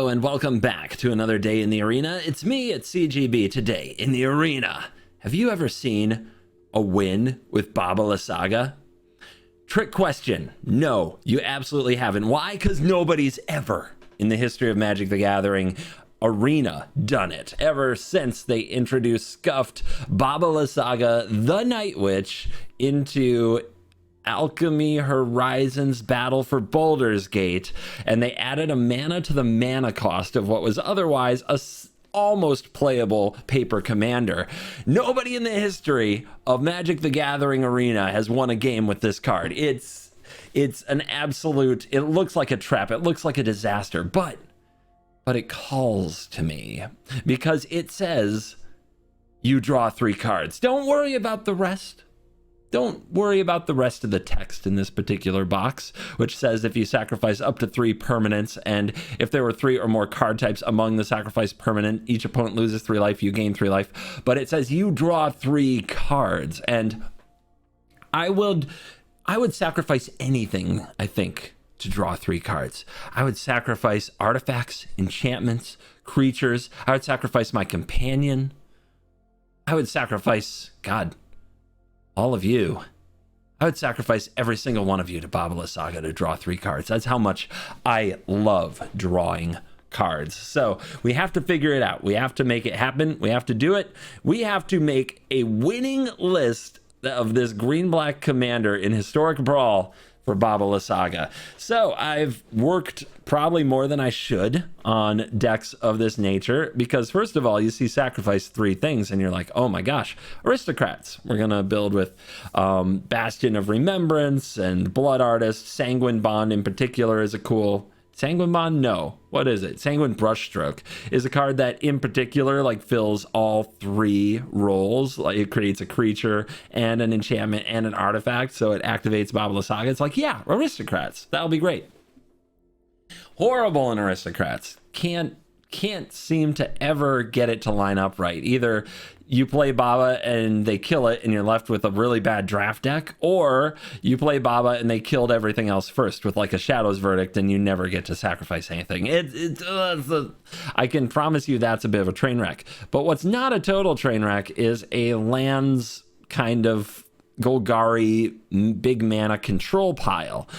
and welcome back to another day in the arena. It's me at CGB today in the arena. Have you ever seen a win with Baba Lysaga? Trick question. No, you absolutely haven't. Why? Because nobody's ever in the history of Magic the Gathering Arena done it. Ever since they introduced Scuffed Baba Lysaga, the Night Witch, into Alchemy Horizons Battle for Baldur's Gate, and they added a mana to the mana cost of what was otherwise a almost playable paper commander. Nobody in the history of Magic the Gathering Arena has won a game with this card. It's an absolute, it looks like a trap, it looks like a disaster, but it calls to me because it says you draw 3 cards. Don't worry about the rest. Don't worry about the rest of the text in this particular box, which says if you sacrifice up to 3 permanents, and if there were 3 or more card types among the sacrificed permanent, each opponent loses 3 life, you gain 3 life. But it says you draw 3 cards, and I would sacrifice anything, I think, to draw 3 cards. I would sacrifice artifacts, enchantments, creatures. I would sacrifice my companion. I would sacrifice, God, all of you. I would sacrifice every single one of you to Baba Lysaga to draw 3 cards. That's how much I love drawing cards. So we have to figure it out. We have to make it happen. We have to do it. We have to make a winning list of this green-black commander in Historic Brawl for Baba Lysaga. So I've worked probably more than I should on decks of this nature, because first of all, you see sacrifice 3 things and you're like, oh my gosh, aristocrats. We're gonna build with Bastion of Remembrance and Blood Artist. Sanguine Bond in particular is a cool Sanguine Bond? No. What is it? Sanguine Brushstroke is a card that in particular like fills all 3 roles. Like it creates a creature and an enchantment and an artifact, so it activates Baba Lysaga. It's like, yeah, aristocrats. That'll be great. Horrible in aristocrats. Can't seem to ever get it to line up right. Either you play Baba and they kill it and you're left with a really bad draft deck, or you play Baba and they killed everything else first with like a Shadow's Verdict and you never get to sacrifice anything. I can promise you that's a bit of a train wreck. But what's not a total train wreck is a lands kind of Golgari big mana control pile.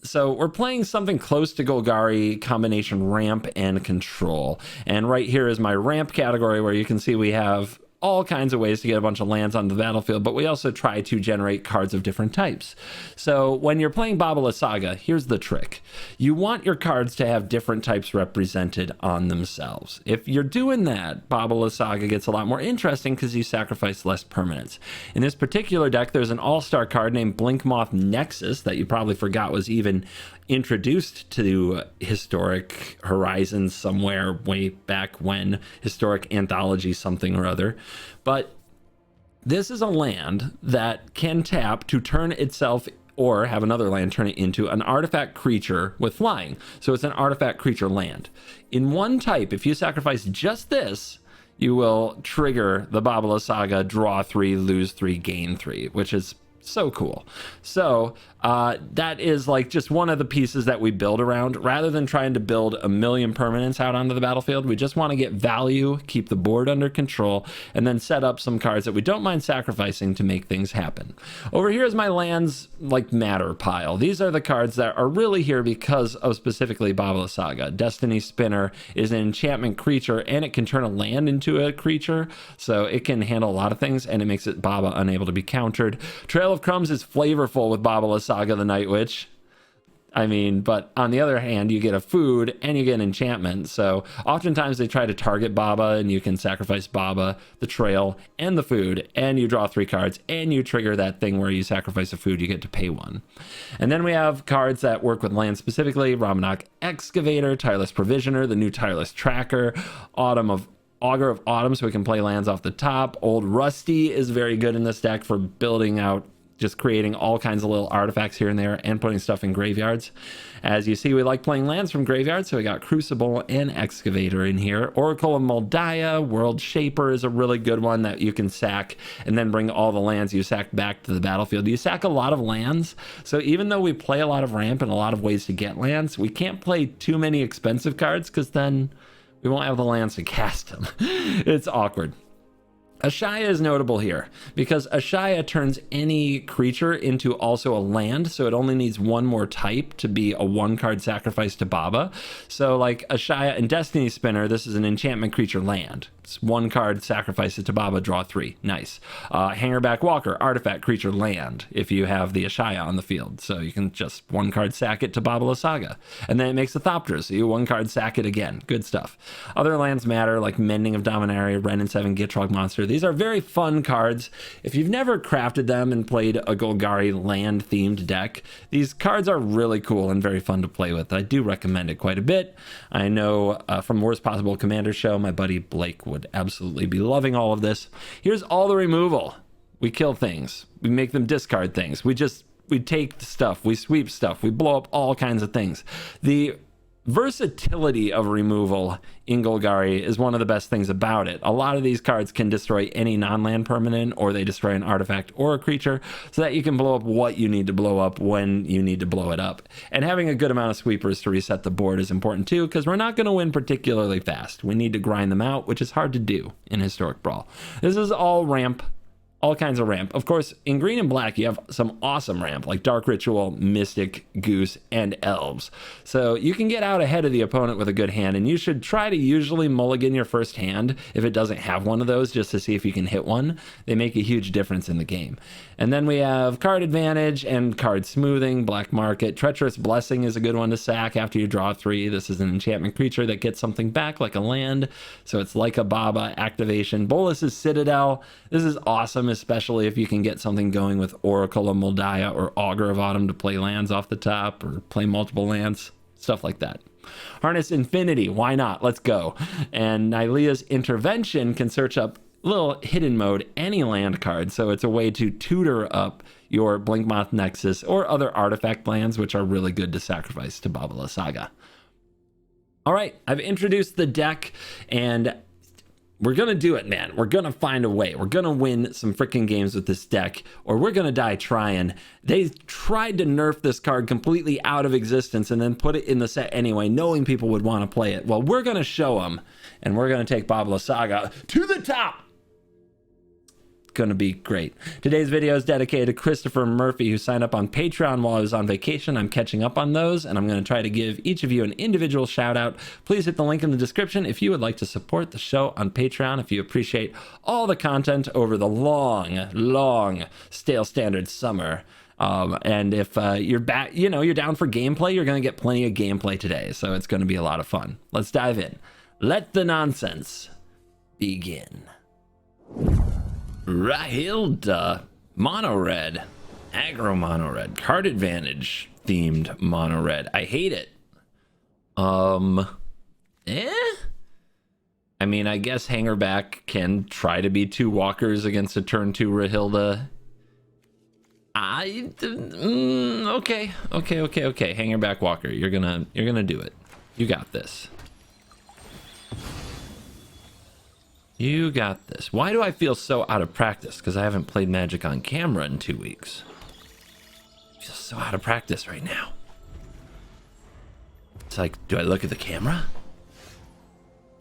So we're playing something close to Golgari combination ramp and control. And right here is my ramp category, where you can see we have all kinds of ways to get a bunch of lands on the battlefield, but we also try to generate cards of different types. So when you're playing Baba Lysaga, here's the trick. You want your cards to have different types represented on themselves. If you're doing that, Baba Lysaga gets a lot more interesting because you sacrifice less permanents. In this particular deck, there's an all-star card named Blinkmoth Nexus that you probably forgot was even introduced to Historic Horizons somewhere way back when, Historic Anthology something or other. But this is a land that can tap to turn itself, or have another land turn it into an artifact creature with flying. So it's an artifact creature land. In one type, if you sacrifice just this, you will trigger the Baba Lysaga draw 3, lose 3, gain 3, which is so cool. So that is like just one of the pieces that we build around. Rather than trying to build a million permanents out onto the battlefield, we just want to get value, keep the board under control, and then set up some cards that we don't mind sacrificing to make things happen. Over here is my lands like matter pile. These are the cards that are really here because of specifically Baba Lysaga. Destiny Spinner is an enchantment creature, and it can turn a land into a creature, so it can handle a lot of things, and it makes it Baba unable to be countered. Trail of Crumbs is flavorful with Baba Lysaga the Night Witch. I mean, but on the other hand, you get a food and you get an enchantment. So oftentimes they try to target Baba, and you can sacrifice Baba, the trail, and the food, and you draw 3 cards, and you trigger that thing where you sacrifice a food, you get to pay 1. And then we have cards that work with land specifically: Ramunap Excavator, Tireless Provisioner, the new Tireless Tracker, Augur of Autumn, so we can play lands off the top. Old Rusty is very good in this deck for building out just creating all kinds of little artifacts here and there and putting stuff in graveyards. As you see, we like playing lands from graveyards, so we got Crucible and Excavator in here. Oracle of Moldiah, World Shaper is a really good one that you can sack and then bring all the lands you sacked back to the battlefield. You sack a lot of lands, so even though we play a lot of ramp and a lot of ways to get lands, we can't play too many expensive cards because then we won't have the lands to cast them. It's awkward. Ashaya is notable here because Ashaya turns any creature into also a land, so it only needs one more type to be a 1-card sacrifice to Baba. So like Ashaya and Destiny Spinner, this is an enchantment creature land. It's 1-card, sacrifice it to Baba, draw 3. Nice. Hangerback Walker, artifact creature land if you have the Ashaya on the field. So you can just 1-card sack it to Baba Lysaga. And then it makes a Thopter, so you 1-card sack it again. Good stuff. Other lands matter like Mending of Dominaria, Ren and 7 Gitrog Monster. These are very fun cards. If you've never crafted them and played a Golgari land-themed deck, these cards are really cool and very fun to play with. I do recommend it quite a bit. I know from Worst Possible Commander Show, my buddy Blake would absolutely be loving all of this. Here's all the removal. We kill things. We make them discard things. We take stuff. We sweep stuff. We blow up all kinds of things. The versatility of removal in Golgari is one of the best things about it. A lot of these cards can destroy any non-land permanent, or they destroy an artifact or a creature, so that you can blow up what you need to blow up when you need to blow it up. And having a good amount of sweepers to reset the board is important too, because we're not going to win particularly fast. We need to grind them out, which is hard to do in Historic Brawl. This is all ramp. All kinds of ramp. Of course, in green and black, you have some awesome ramp like Dark Ritual, Mystic, Goose, and Elves. So you can get out ahead of the opponent with a good hand, and you should try to usually mulligan your first hand if it doesn't have one of those, just to see if you can hit one. They make a huge difference in the game. And then we have card advantage and card smoothing, Black Market. Treacherous Blessing is a good one to sack after you draw 3. This is an enchantment creature that gets something back like a land, so it's like a Baba activation. Bolus's Citadel. This is awesome, especially if you can get something going with Oracle of Moldiah or Augur of Autumn to play lands off the top or play multiple lands, stuff like that. Harness Infinity, why not? Let's go. And Nylea's Intervention can search up little hidden mode any land card, so it's a way to tutor up your Blinkmoth Nexus or other artifact lands, which are really good to sacrifice to Baba Lysaga. All right, I've introduced the deck, and we're gonna do it, man. We're gonna find a way. We're gonna win some freaking games with this deck, or we're gonna die trying. They tried to nerf this card completely out of existence and then put it in the set anyway, knowing people would want to play it. Well, we're gonna show them, and we're gonna take Baba Lysaga to the top. Gonna be great. Today's video is dedicated to Christopher Murphy, who signed up on Patreon while I was on vacation. I'm catching up on those, and I'm going to try to give each of you an individual shout out. Please hit the link in the description if you would like to support the show on Patreon, if you appreciate all the content over the long stale standard summer. And if you're back, you're down for gameplay, you're going to get plenty of gameplay today, so it's going to be a lot of fun. Let's dive in. Let the nonsense begin. Rahilda, mono red, aggro mono red, card advantage themed mono red. I hate it. I mean, I guess Hangerback can try to be 2 walkers against a turn 2 Rahilda. Okay. Hangerback walker, you're gonna do it. You got this. You got this. Why do I feel so out of practice? Because I haven't played Magic on camera in 2 weeks. I feel so out of practice right now. It's like, do I look at the camera?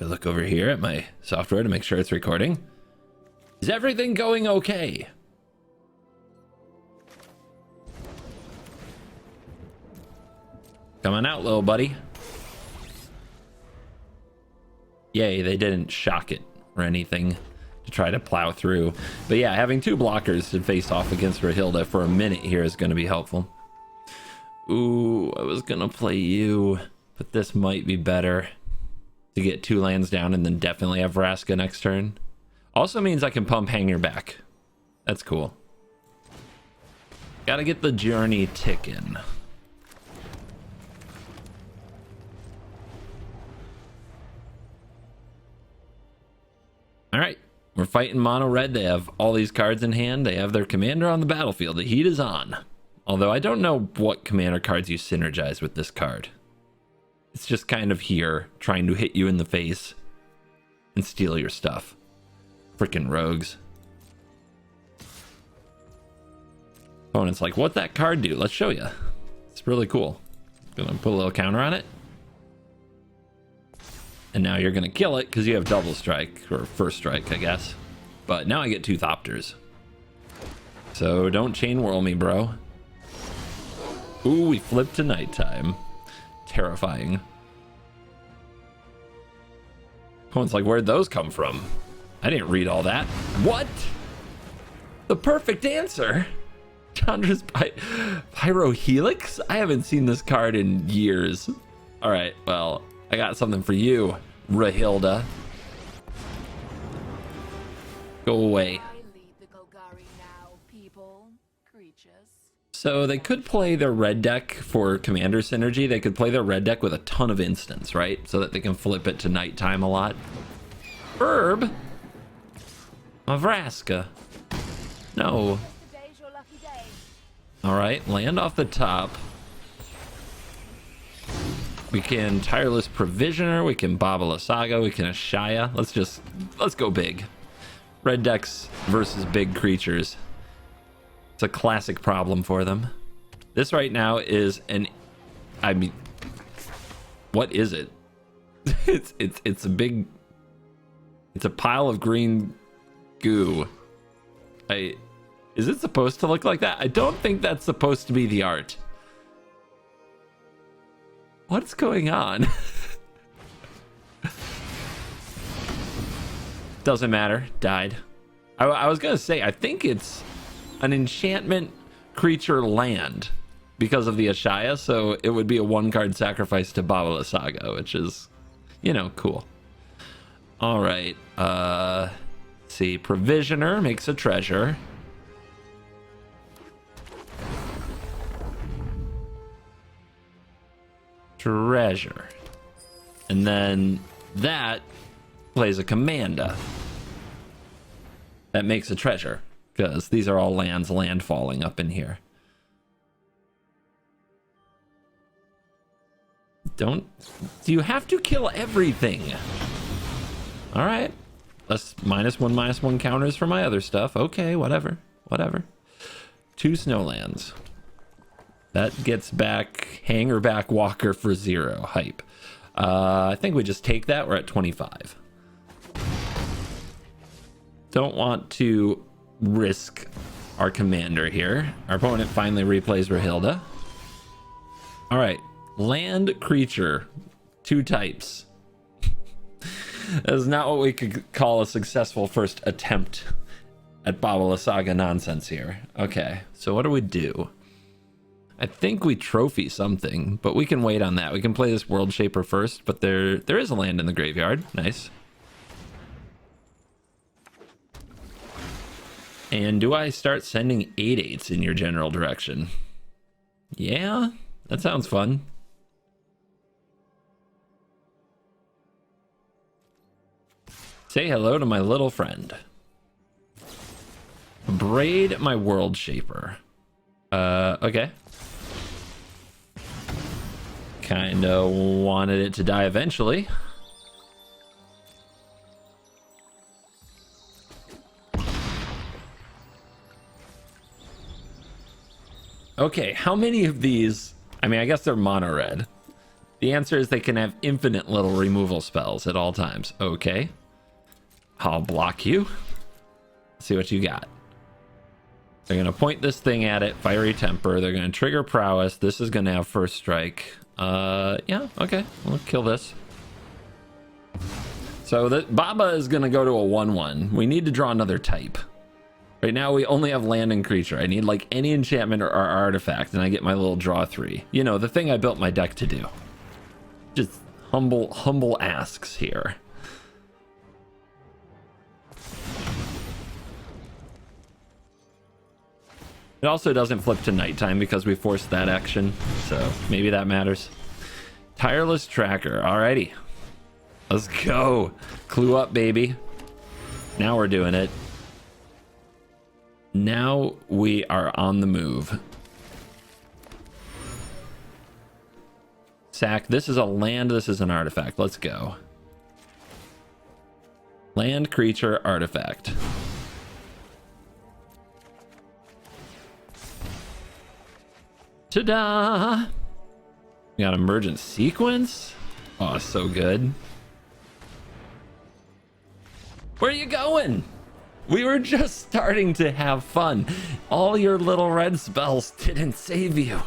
Do I look over here at my software to make sure it's recording? Is everything going okay? Come on out, little buddy. Yay, they didn't shock it or anything to try to plow through. But yeah, having 2 blockers to face off against Rahilda for a minute here is going to be helpful. Ooh, I was going to play you, but this might be better to get 2 lands down and then definitely have Vraska next turn. Also means I can pump Hanger back. That's cool. Gotta get the journey ticking. All right. We're fighting mono red. They have all these cards in hand. They have their commander on the battlefield. The heat is on. Although I don't know what commander cards you synergize with this card. It's just kind of here, trying to hit you in the face and steal your stuff. Freaking rogues. Opponent's like, what'd that card do? Let's show you. It's really cool. Gonna put a little counter on it. And now you're gonna kill it because you have double strike, or first strike, I guess. But now I get 2 Thopters. So don't chain whirl me, bro. Ooh, we flipped to nighttime. Terrifying. Opponent's like, where'd those come from? I didn't read all that. What? The perfect answer. Chandra's Pyrohelix? I haven't seen this card in years. All right, well, I got something for you, Rahilda. Go away. So they could play their red deck for commander synergy. They could play their red deck with a ton of instants, right? So that they can flip it to nighttime a lot. Herb? Mavraska. No. All right, land off the top. We can Tireless Provisioner. We can Baba Lysaga. We can Ashaya. Let's go big. Red decks versus big creatures. It's a classic problem for them. This right now is I mean, what is it? It's a big, it's a pile of green goo. Is it supposed to look like that? I don't think that's supposed to be the art. What's going on? Doesn't matter. Died. I was gonna say, I think it's an enchantment creature land because of the Ashaya, so it would be a 1-card sacrifice to Baba Lysaga, which is, you know, cool. All right. See, Provisioner makes a treasure. Treasure. And then that plays a commander. That makes a treasure. Because these are all lands landfalling up in here. Do you have to kill everything? Alright. That's -1/-1 counters for my other stuff. Okay, whatever. 2 snowlands. That gets back Hanger Back Walker for 0. Hype. I think we just take that. We're at 25. Don't want to risk our commander here. Our opponent finally replays Rahilda. All right. Land creature. 2 types. That is not what we could call a successful first attempt at Baba Lysaga nonsense here. Okay. So what do we do? I think we trophy something, but we can wait on that. We can play this World Shaper first, but there is a land in the graveyard. Nice. And do I start sending 8/8s in your general direction? Yeah, that sounds fun. Say hello to my little friend. Braid my World Shaper. Okay. Kinda wanted it to die eventually. Okay, how many of these? I mean, I guess they're mono red. The answer is they can have infinite little removal spells at all times. Okay. I'll block you. See what you got. They're going to point this thing at it, Fiery Temper. They're going to trigger Prowess. This is going to have first strike. Yeah, okay. We'll kill this. So the Baba is going to go to a 1/1. We need to draw another type. Right now we only have land and creature. I need like any enchantment or artifact, and I get my little draw 3. You know, the thing I built my deck to do. Just humble asks here. It also doesn't flip to nighttime because we forced that action, so maybe that matters. Tireless Tracker. Alrighty. Let's go. Clue up, baby. Now we're doing it. Now we are on the move. Sack. This is a land. This is an artifact. Let's go. Land, creature, artifact. Ta-da! We got emergent sequence. Oh, so good. Where are you going? We were just starting to have fun. All your little red spells didn't save you.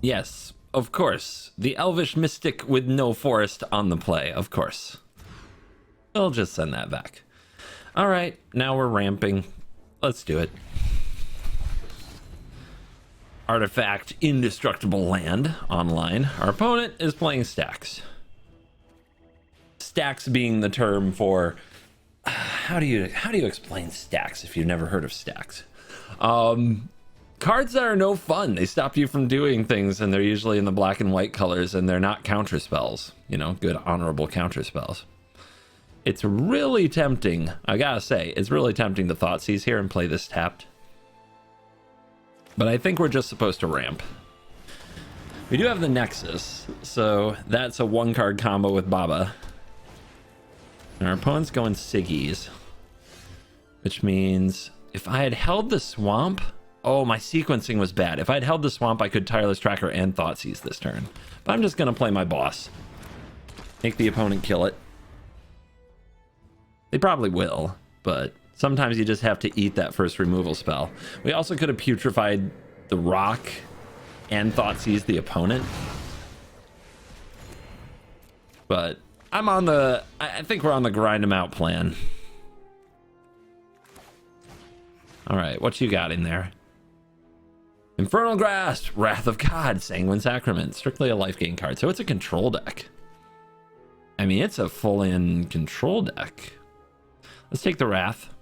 Yes, of course. The elvish mystic with no forest on the play, of course. We'll just send that back. All right, now we're ramping. Let's do it. Artifact, indestructible land, online. Our opponent is playing stacks. Stacks being the term for... How do you explain stacks if you've never heard of stacks? Cards that are no fun. They stop you from doing things, and they're usually in the black and white colors, and they're not counter spells. You know, good honorable counter spells. It's really tempting. I gotta say, it's really tempting to Thoughtseize here and play this tapped. But I think we're just supposed to ramp. We do have the Nexus, so that's a 1-card combo with Baba. And our opponent's going Siggies, which means if I had held the Swamp... Oh, my sequencing was bad. If I had held the Swamp, I could Tireless Tracker and Thoughtseize this turn. But I'm just going to play my boss. Make the opponent kill it. They probably will, but sometimes you just have to eat that first removal spell. We also could have putrefied the rock and Thoughtseize the opponent. But I'm on the... I think we're on the grind them out plan. All right, what you got in there? Infernal Grasp, Wrath of God, Sanguine Sacrament, strictly a life gain card. So it's a control deck. I mean, it's a full-in control deck. Let's take the Wrath.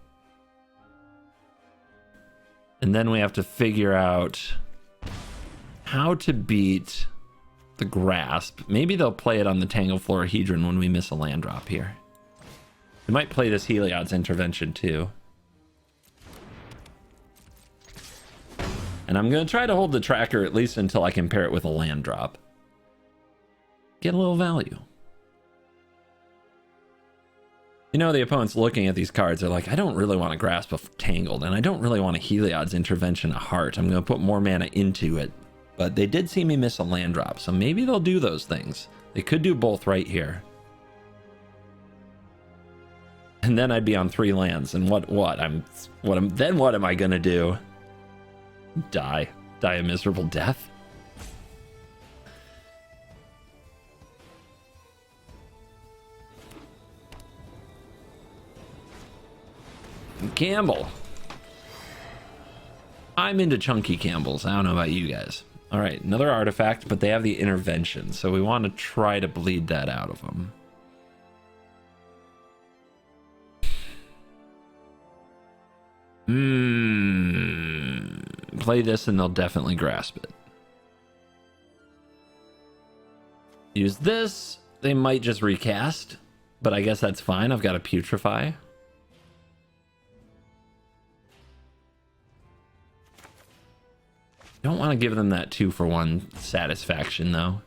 And then we have to figure out how to beat the Grasp. Maybe they'll play it on the Tangle Florahedron when we miss a land drop here. They might play this Heliod's Intervention too. And I'm going to try to hold the tracker at least until I can pair it with a land drop. Get a little value. You know, the opponent's looking at these cards. They're like, I don't really want to Grasp a Tangled, and I don't really want a Heliod's Intervention a Heart. I'm going to put more mana into it. But they did see me miss a land drop, so maybe they'll do those things. They could do both right here. And then I'd be on 3 lands, and what am I going to do? Die a miserable death. Campbell. I'm into chunky Campbells. I don't know about you guys. All right, another artifact, but they have the intervention, so we want to try to bleed that out of them. Play this and they'll definitely Grasp it. Use this. They might just recast, but I guess that's fine. I've got a Putrefy. Don't want to give them that 2-for-1 satisfaction though.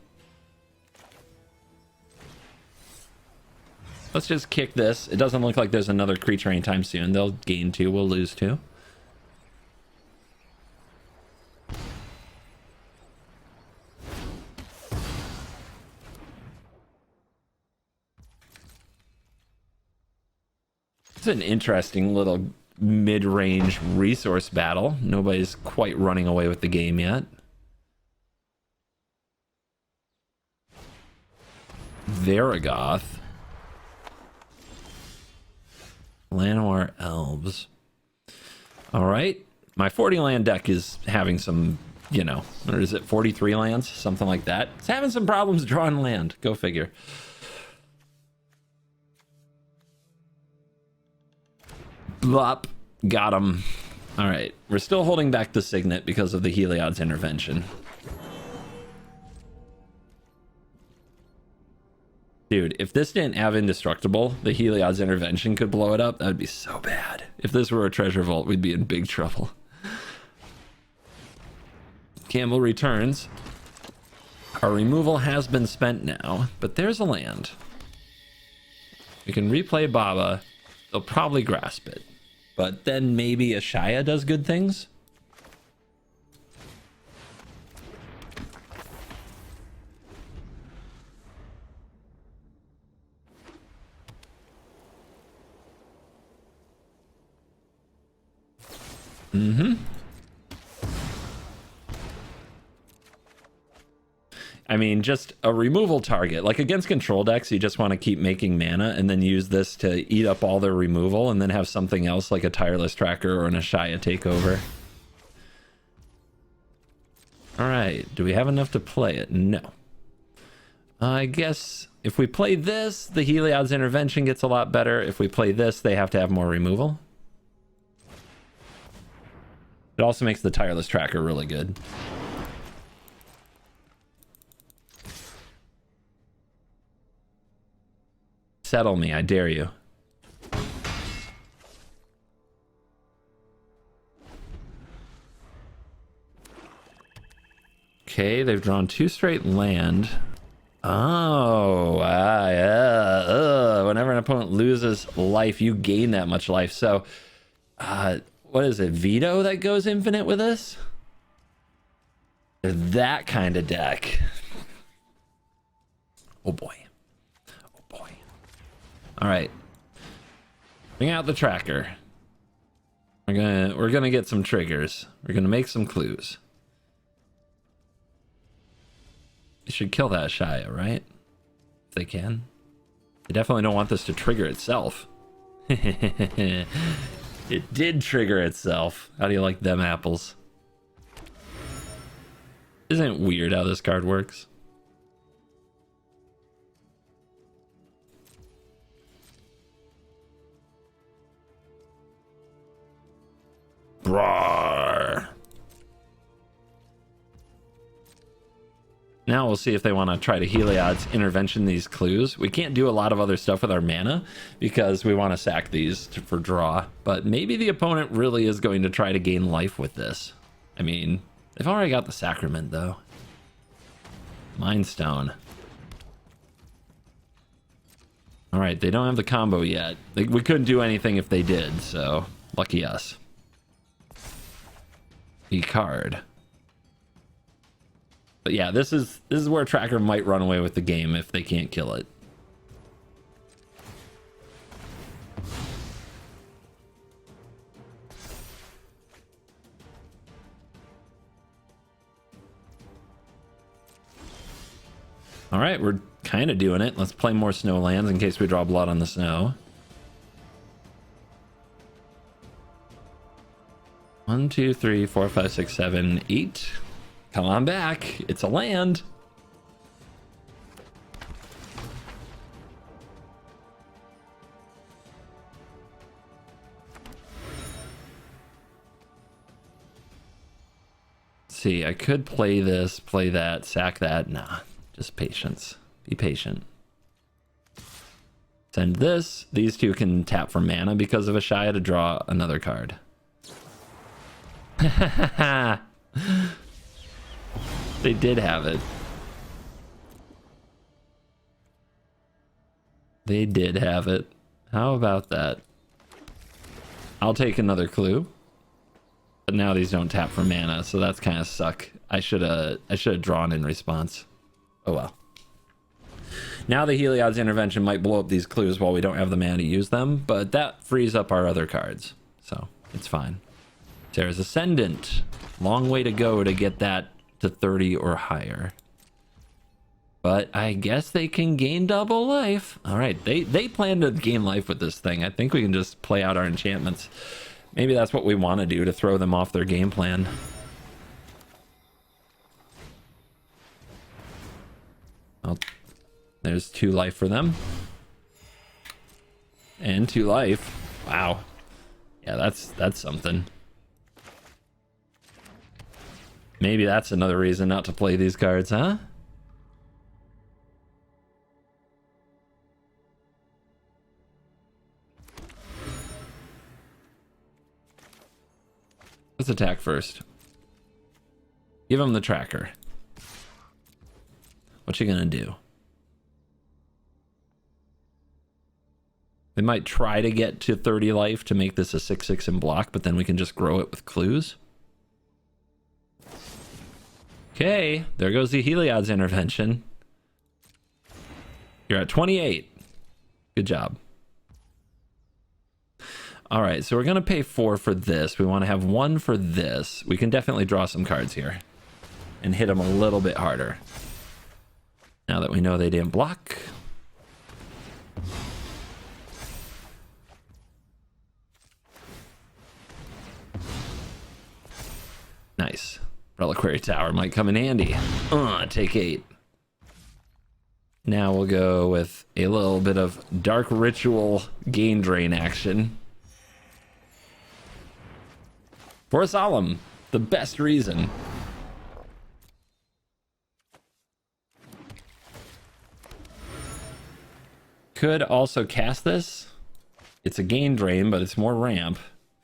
Let's just kick this. It doesn't look like there's another creature anytime soon. They'll gain 2, we'll lose 2. It's an interesting little mid-range resource battle. Nobody's quite running away with the game yet. Varigoth. Llanowar Elves. All right. My 40 land deck is having some, you know, or is it 43 lands? Something like that. It's having some problems drawing land. Go figure. Blop. Got him. All right. We're still holding back the Signet because of the Heliod's Intervention. Dude, if this didn't have indestructible, the Heliod's intervention could blow it up. That would be so bad. If this were a treasure vault, we'd be in big trouble. Campbell returns. Our removal has been spent now, but there's a land. We can replay Baba. They'll probably grasp it. But then maybe Ashaya does good things. I mean, just a removal target. Like against control decks, you just want to keep making mana and then use this to eat up all their removal and then have something else like a Tireless Tracker or an Ashaya take over. All right, do we have enough to play it? No. I guess if we play this, the Heliod's intervention gets a lot better. If we play this, they have to have more removal. It also makes the Tireless Tracker really good. Settle me, I dare you. Okay, they've drawn 2 straight land. Oh, whenever an opponent loses life, you gain that much life. So, what is it, Veto that goes infinite with this? That kind of deck. Oh boy. Oh boy. All right. Bring out the tracker. We're gonna get some triggers. We're gonna make some clues. You should kill that Ashaya, right? If they can. They definitely don't want this to trigger itself. It did trigger itself. How do you like them apples? Isn't it weird how this card works? Roar. Now we'll see if they want to try to Heliod's intervention these clues. We can't do a lot of other stuff with our mana because we want to sack these for draw. But maybe the opponent really is going to try to gain life with this. I mean, they've already got the Sacrament though. Mind Stone. All right, they don't have the combo yet. We couldn't do anything if they did, so lucky us. E card. But yeah, this is where Tracker might run away with the game if they can't kill it. All right, we're kind of doing it. Let's play more snow lands in case we draw blood on the snow. 1, 2, 3, 4, 5, 6, 7, 8. Come on back. It's a land. Let's see, I could play this, play that, sack that. Nah, just patience. Be patient. Send this. These two can tap for mana because of Ashaya to draw another card. They did have it. They did have it. How about that? I'll take another clue. But now these don't tap for mana, so that's kind of suck. I should have drawn in response. Oh well. Now the Heliod's intervention might blow up these clues while we don't have the mana to use them, but that frees up our other cards. So it's fine. Sarah's Ascendant. Long way to go to get that to 30 or higher. But I guess they can gain double life. All right, they plan to gain life with this thing. I think we can just play out our enchantments. Maybe that's what we want to do to throw them off their game plan. Well, there's 2 life for them. And 2 life. Wow. Yeah, that's something. Maybe that's another reason not to play these cards, huh? Let's attack first. Give him the tracker. What you gonna do? They might try to get to 30 life to make this a 6/6 in block, but then we can just grow it with clues. Okay, there goes the Heliod's intervention. You're at 28. Good job. All right, so we're going to pay 4 for this. We want to have 1 for this. We can definitely draw some cards here and hit them a little bit harder. Now that we know they didn't block. Nice. Reliquary Tower might come in handy. Take 8. Now we'll go with a little bit of Dark Ritual gain drain action. For a Solemn, the best reason. Could also cast this. It's a gain drain, but it's more ramp.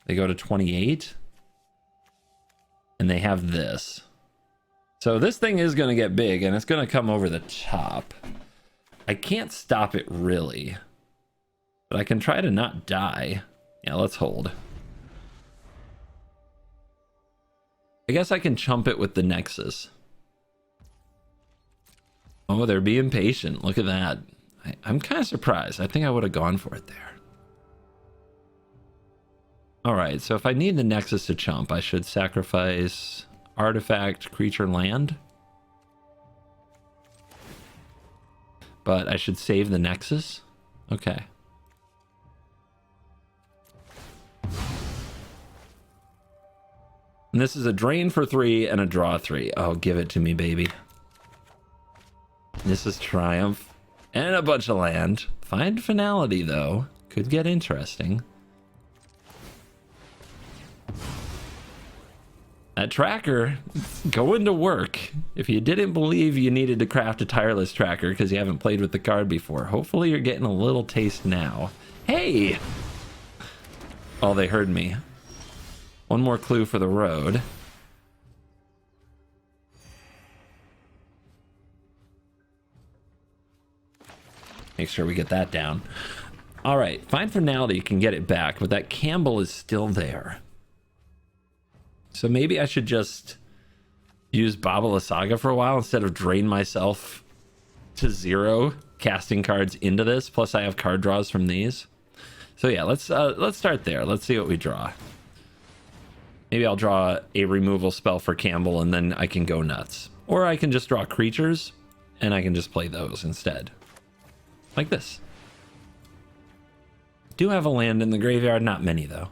They go to 28. And they have this. So this thing is going to get big, and it's going to come over the top. I can't stop it really. But I can try to not die. Yeah, let's hold. I guess I can chump it with the Nexus. Oh, they're being patient. Look at that. I'm kind of surprised. I think I would have gone for it there. All right, so if I need the Nexus to chump, I should sacrifice artifact, creature, land. But I should save the Nexus. Okay. And this is a drain for 3 and a draw 3. Oh, give it to me, baby. This is Triumph. And a bunch of land. Find Finality, though. Could get interesting. That tracker, going to work. If you didn't believe you needed to craft a tireless tracker because you haven't played with the card before, hopefully you're getting a little taste now. Hey! Oh, they heard me. One more clue for the road. Make sure we get that down. All right, Find Finality can get it back, but that Campbell is still there. So maybe I should just use Baba Lysaga for a while instead of drain myself to 0 casting cards into this. Plus I have card draws from these. So yeah, let's start there. Let's see what we draw. Maybe I'll draw a removal spell for Campbell and then I can go nuts. Or I can just draw creatures and I can just play those instead. Like this. Do have a land in the graveyard, not many though.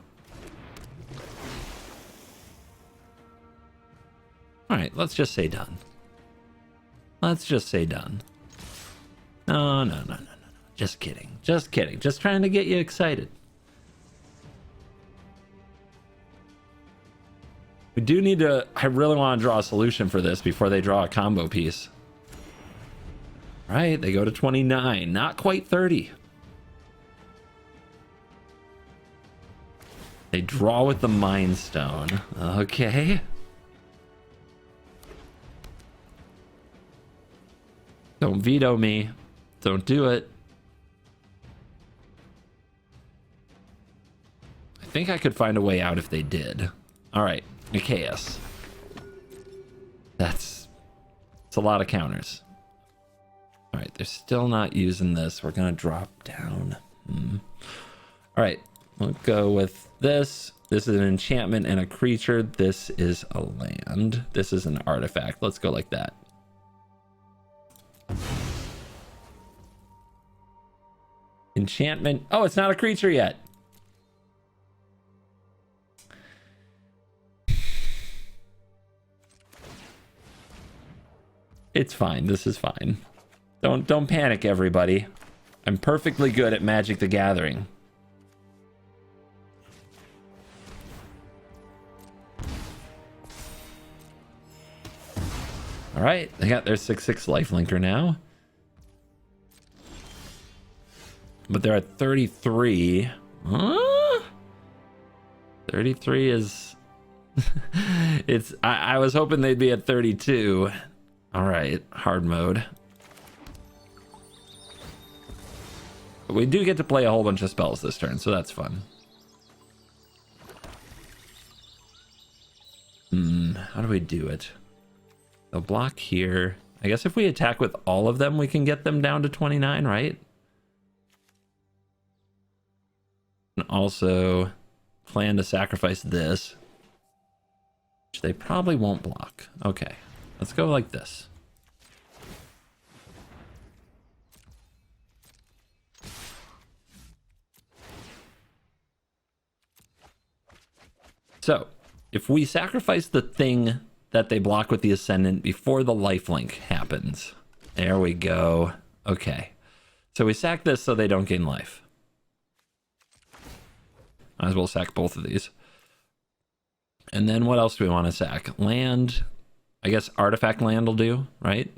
All right, let's just say done. Let's just say done. No. Just kidding. Just kidding. Just trying to get you excited. We do need to... I really want to draw a solution for this before they draw a combo piece. All right, they go to 29. Not quite 30. They draw with the Mind Stone. Okay. Don't veto me. Don't do it. I think I could find a way out if they did. All right, Chaos. It's a lot of counters. All right, they're still not using this. We're gonna drop down. All right, we'll go with this. This is an enchantment and a creature. This is a land. This is an artifact. Let's go like that. Enchantment. Oh, it's not a creature yet. It's fine. This is fine. Don't panic, everybody. I'm perfectly good at Magic the Gathering. All right, they got their 6/6 lifelinker now. But they're at 33. Huh? 33 is I was hoping they'd be at 32. All right, hard mode. But we do get to play a whole bunch of spells this turn, so that's fun. How do we do it? They'll block here. I guess if we attack with all of them, we can get them down to 29, right? And also plan to sacrifice this, which they probably won't block. Okay, let's go like this. So if we sacrifice the thing that they block with the Ascendant before the lifelink happens, there we go. Okay, so we sack this so they don't gain life. Might as well sack both of these. And then what else do we want to sack? Land. I guess artifact land will do, right? Is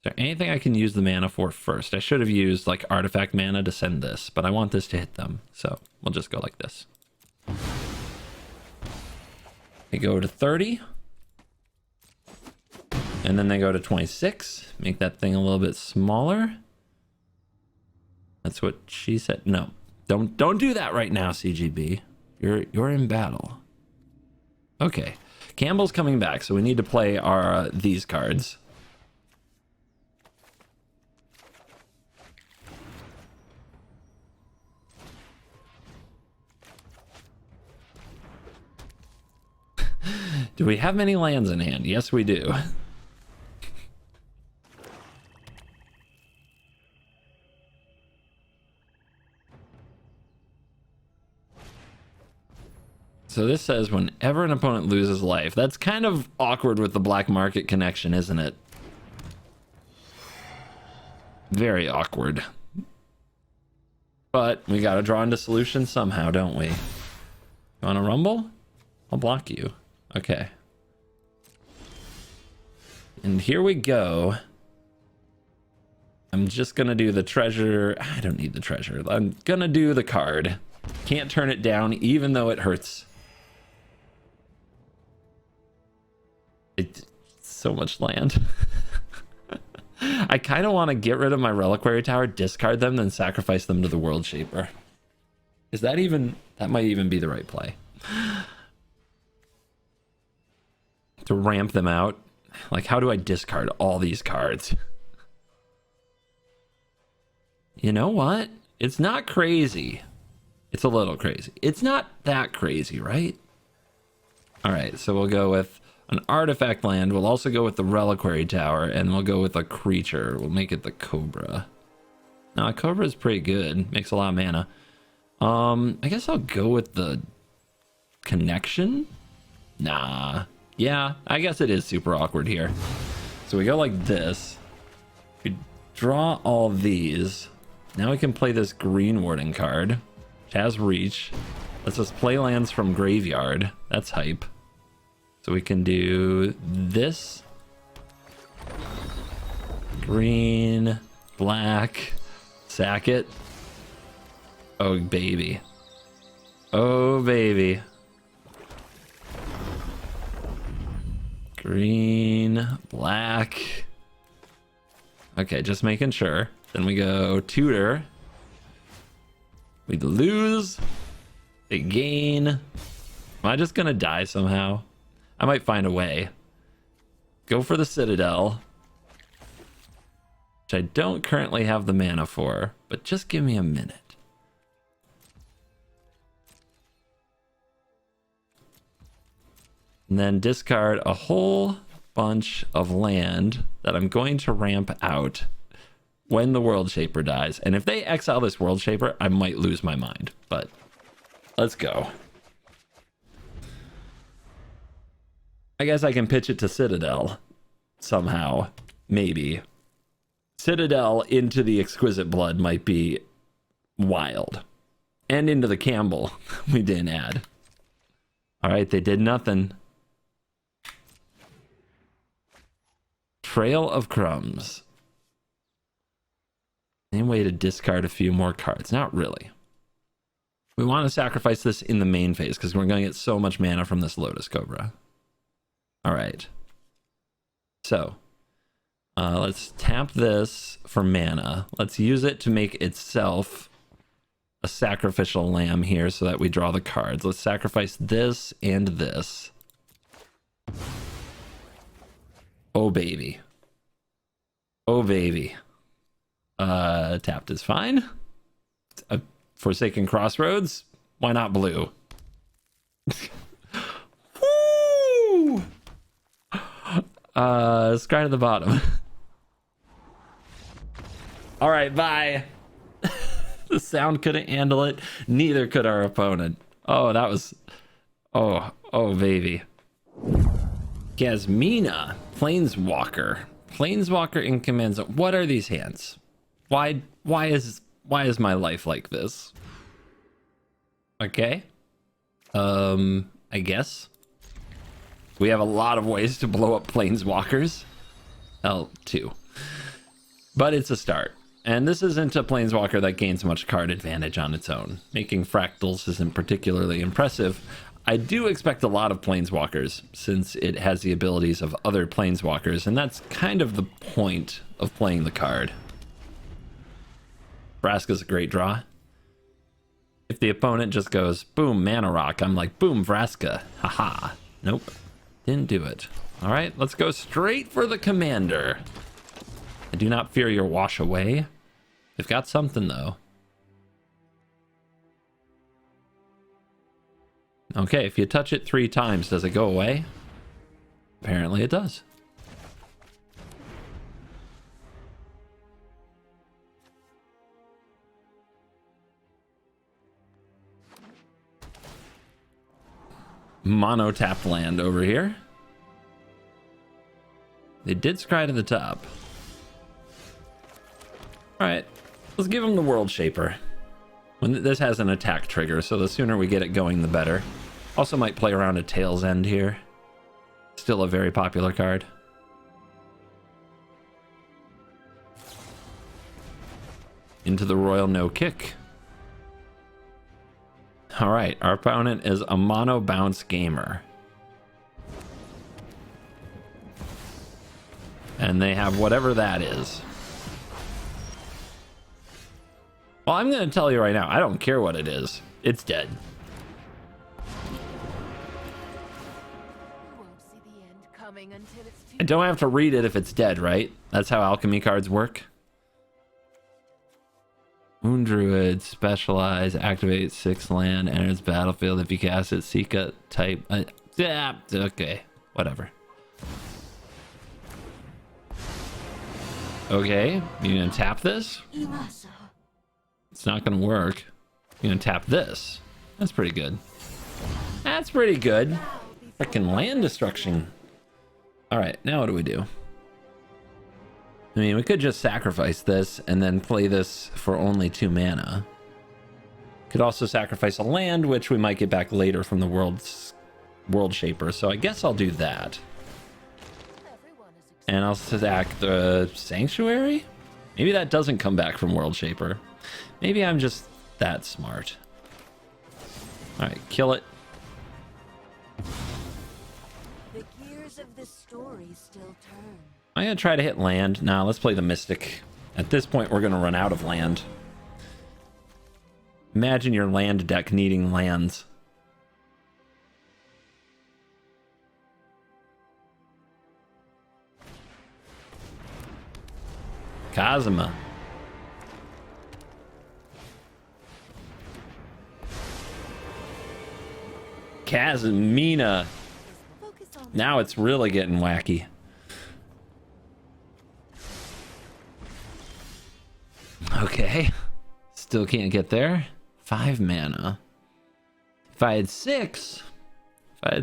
there anything I can use the mana for first? I should have used like artifact mana to send this, but I want this to hit them. So we'll just go like this. They go to 30. And then they go to 26. Make that thing a little bit smaller. That's what she said. No. Don't do that right now, CGB. You're in battle. Okay. Campbell's coming back, so we need to play our these cards. Do we have many lands in hand? Yes, we do. So this says whenever an opponent loses life. That's kind of awkward with the black market connection, isn't it? Very awkward. But we gotta draw into solutions somehow, don't we? You wanna rumble? I'll block you. Okay. And here we go. I'm just gonna do the treasure. I don't need the treasure. I'm gonna do the card. Can't turn it down even though it hurts. It's so much land. I kind of want to get rid of my reliquary tower, discard them, then sacrifice them to the World Shaper. Is that even... that might even be the right play. To ramp them out. Like, how do I discard all these cards? You know what? It's not crazy. It's a little crazy. It's not that crazy, right? All right, so we'll go with an artifact land. We'll also go with the reliquary tower, and we'll go with a creature. We'll make it the Cobra. Now, a Cobra is pretty good. Makes a lot of mana. I guess I'll go with the connection. Nah. Yeah, I guess it is super awkward here. So we go like this. We draw all these. Now we can play this green warding card, which has reach. Let's just play lands from graveyard. That's hype. So we can do this. Green, black, sack it. Oh, baby. Oh, baby. Green, black. Okay, just making sure. Then we go tutor. We lose. They gain. Am I just gonna die somehow? I might find a way. Go for the Citadel, which I don't currently have the mana for, but just give me a minute. And then discard a whole bunch of land that I'm going to ramp out when the World Shaper dies. And if they exile this World Shaper, I might lose my mind, but let's go. I guess I can pitch it to Citadel somehow, maybe. Citadel into the Exquisite Blood might be wild. And into the Campbell, we didn't add. All right, they did nothing. Trail of Crumbs. Any way to discard a few more cards? Not really. We want to sacrifice this in the main phase because we're going to get so much mana from this Lotus Cobra. All right. So let's tap this for mana. Let's use it to make itself a sacrificial lamb here so that we draw the cards. Let's sacrifice this and this. Oh, baby. Oh, baby. Tapped is fine. Forsaken Crossroads. Why not blue? Woo! Scry to the bottom. All right, bye. The sound couldn't handle it. Neither could our opponent. Oh, that was... Oh, baby. Gasmina. Planeswalker. Planeswalker in command zone. What are these hands? Why is my life like this? Okay. I guess. We have a lot of ways to blow up planeswalkers. L2. But it's a start. And this isn't a planeswalker that gains much card advantage on its own. Making fractals isn't particularly impressive. I do expect a lot of planeswalkers, since it has the abilities of other planeswalkers, and that's kind of the point of playing the card. Vraska's a great draw. If the opponent just goes, boom, Mana Rock, I'm like, boom, Vraska. Haha. Nope. Didn't do it. All right, let's go straight for the commander. I do not fear your wash away. They've got something, though. Okay, if you touch it 3 times, does it go away? Apparently it does. Mono tap land over here. They did scry to the top. All right, let's give him the World Shaper. This has an attack trigger, so the sooner we get it going, the better. Also might play around a Tail's End here. Still a very popular card. Into the Royal No Kick. All right, our opponent is a mono bounce gamer. And they have whatever that is. Well, I'm going to tell you right now, I don't care what it is. It's dead. I don't have to read it if it's dead, right? That's how alchemy cards work. Moon Druid, specialize, activate 6 land, enters battlefield. If you cast it, seek a type. Yeah, okay, whatever. Okay, you gonna tap this? It's not gonna work. You're gonna tap this. That's pretty good. That's pretty good. Freaking land destruction. All right, now what do we do? I mean, we could just sacrifice this and then play this for only 2 mana. Could also sacrifice a land, which we might get back later from the World Shaper. So I guess I'll do that. And I'll sack the Sanctuary? Maybe that doesn't come back from World Shaper. Maybe I'm just that smart. All right, kill it. The gears of the story still turn. I'm gonna try to hit land. Nah, let's play the Mystic. At this point, we're gonna run out of land. Imagine your land deck needing lands. Kazuma. Kazmina. Now it's really getting wacky. Okay. Still can't get there. 5 mana. If I had 6. I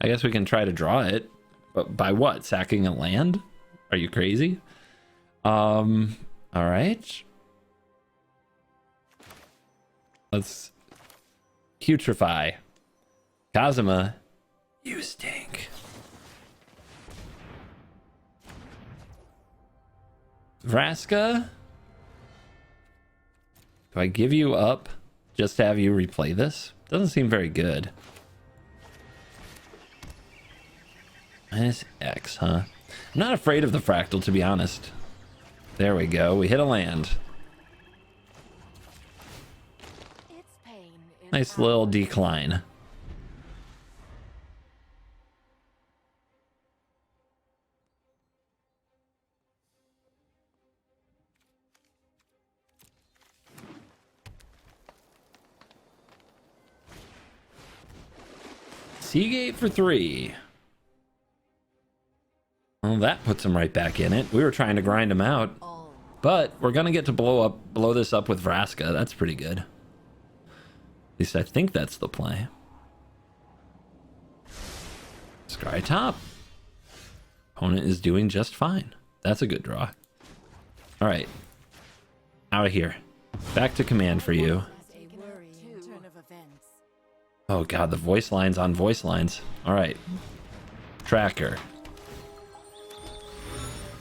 guess we can try to draw it. But by what? Sacking a land? Are you crazy? All right. Let's putrefy. Kazuma, you stink. Vraska, do I give you up just to have you replay this? Doesn't seem very good. Minus X, huh? I'm not afraid of the fractal, to be honest. There we go. We hit a land. Its pain is Nice little decline. Seagate for 3. Well, that puts him right back in it. We were trying to grind him out, but we're gonna get to blow this up with Vraska. That's pretty good. At least I think that's the play. Scry top. Opponent is doing just fine. That's a good draw. All right, out of here. Back to command for you. Oh god, the voice lines on voice lines. All right. Tracker.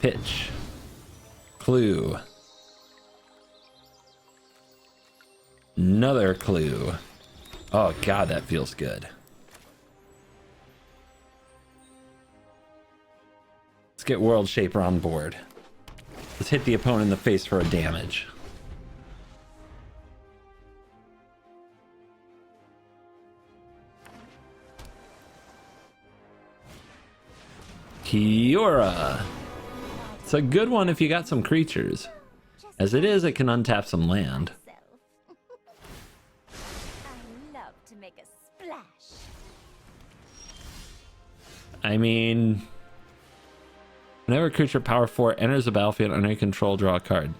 Pitch. Clue. Another clue. Oh god, that feels good. Let's get World Shaper on board. Let's hit the opponent in the face for a damage. Kiora. It's a good one if you got some creatures. As it is, it can untap some land. I love to make a splash. I mean, whenever a creature power 4 enters the battlefield under your control, draw a card.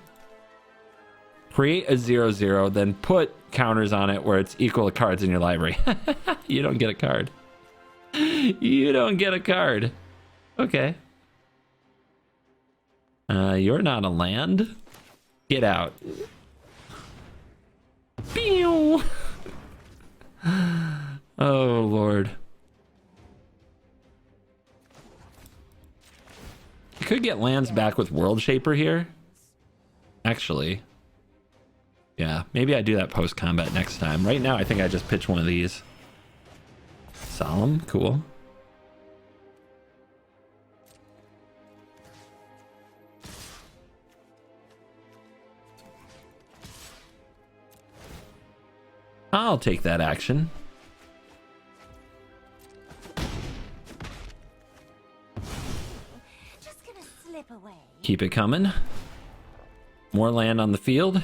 Create a 0/0, then put counters on it where it's equal to cards in your library. You don't get a card. You don't get a card. Okay. You're not a land. Get out. Pew! Oh, Lord. You could get lands back with World Shaper here. Actually. Yeah, maybe I do that post-combat next time. Right now, I think I just pitch one of these. Solemn, cool. I'll take that action. Just gonna slip away. Keep it coming. More land on the field.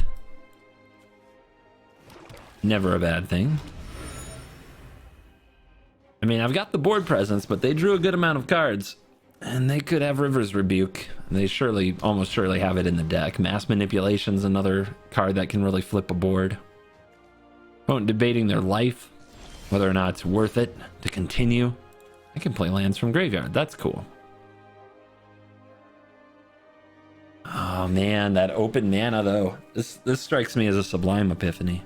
Never a bad thing. I mean, I've got the board presence, but they drew a good amount of cards. And they could have River's Rebuke. They surely, almost surely have it in the deck. Mass Manipulation's another card that can really flip a board. Opponent debating their life, whether or not it's worth it to continue. I can play lands from graveyard. That's cool. Oh man, that open mana though. This strikes me as a Sublime Epiphany.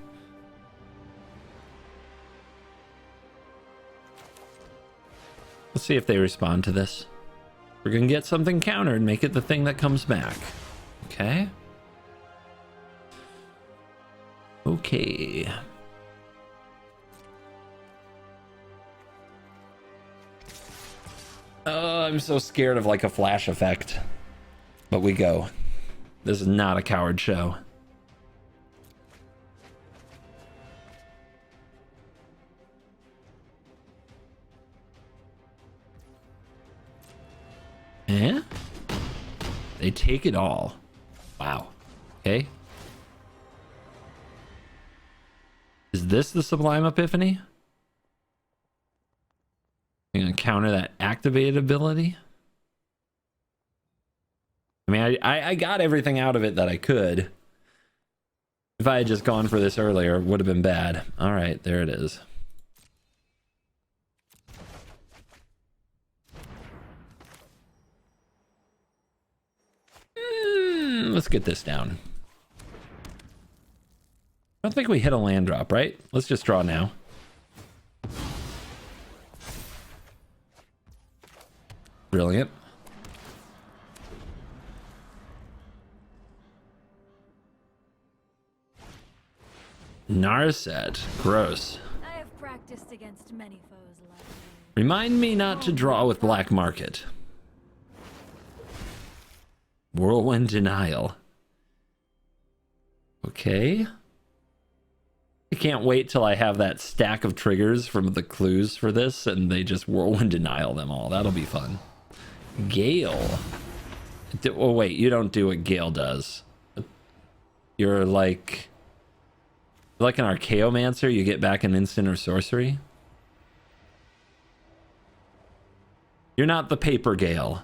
Let's see if they respond to this. We're gonna get something countered and make it the thing that comes back. Okay. Okay. Oh, I'm so scared of like a flash effect. But we go. This is not a coward show. Eh? They take it all. Wow. Okay. Is this the Sublime Epiphany? I'm gonna counter that activated ability. I mean, I got everything out of it that I could. If I had just gone for this earlier, it would have been bad. All right, there it is. Let's get this down. I don't think we hit a land drop, right? Let's just draw now. Brilliant. Narset. Gross. I have practiced against many foes like you. Remind me not to draw with black market. Whirlwind denial. Okay. I can't wait till I have that stack of triggers from the clues for this and they just whirlwind denial them all. That'll be fun. Gale. Oh wait, you don't do what Gale does. You're like an Archaeomancer. You get back an instant or sorcery. You're not the Paper Gale.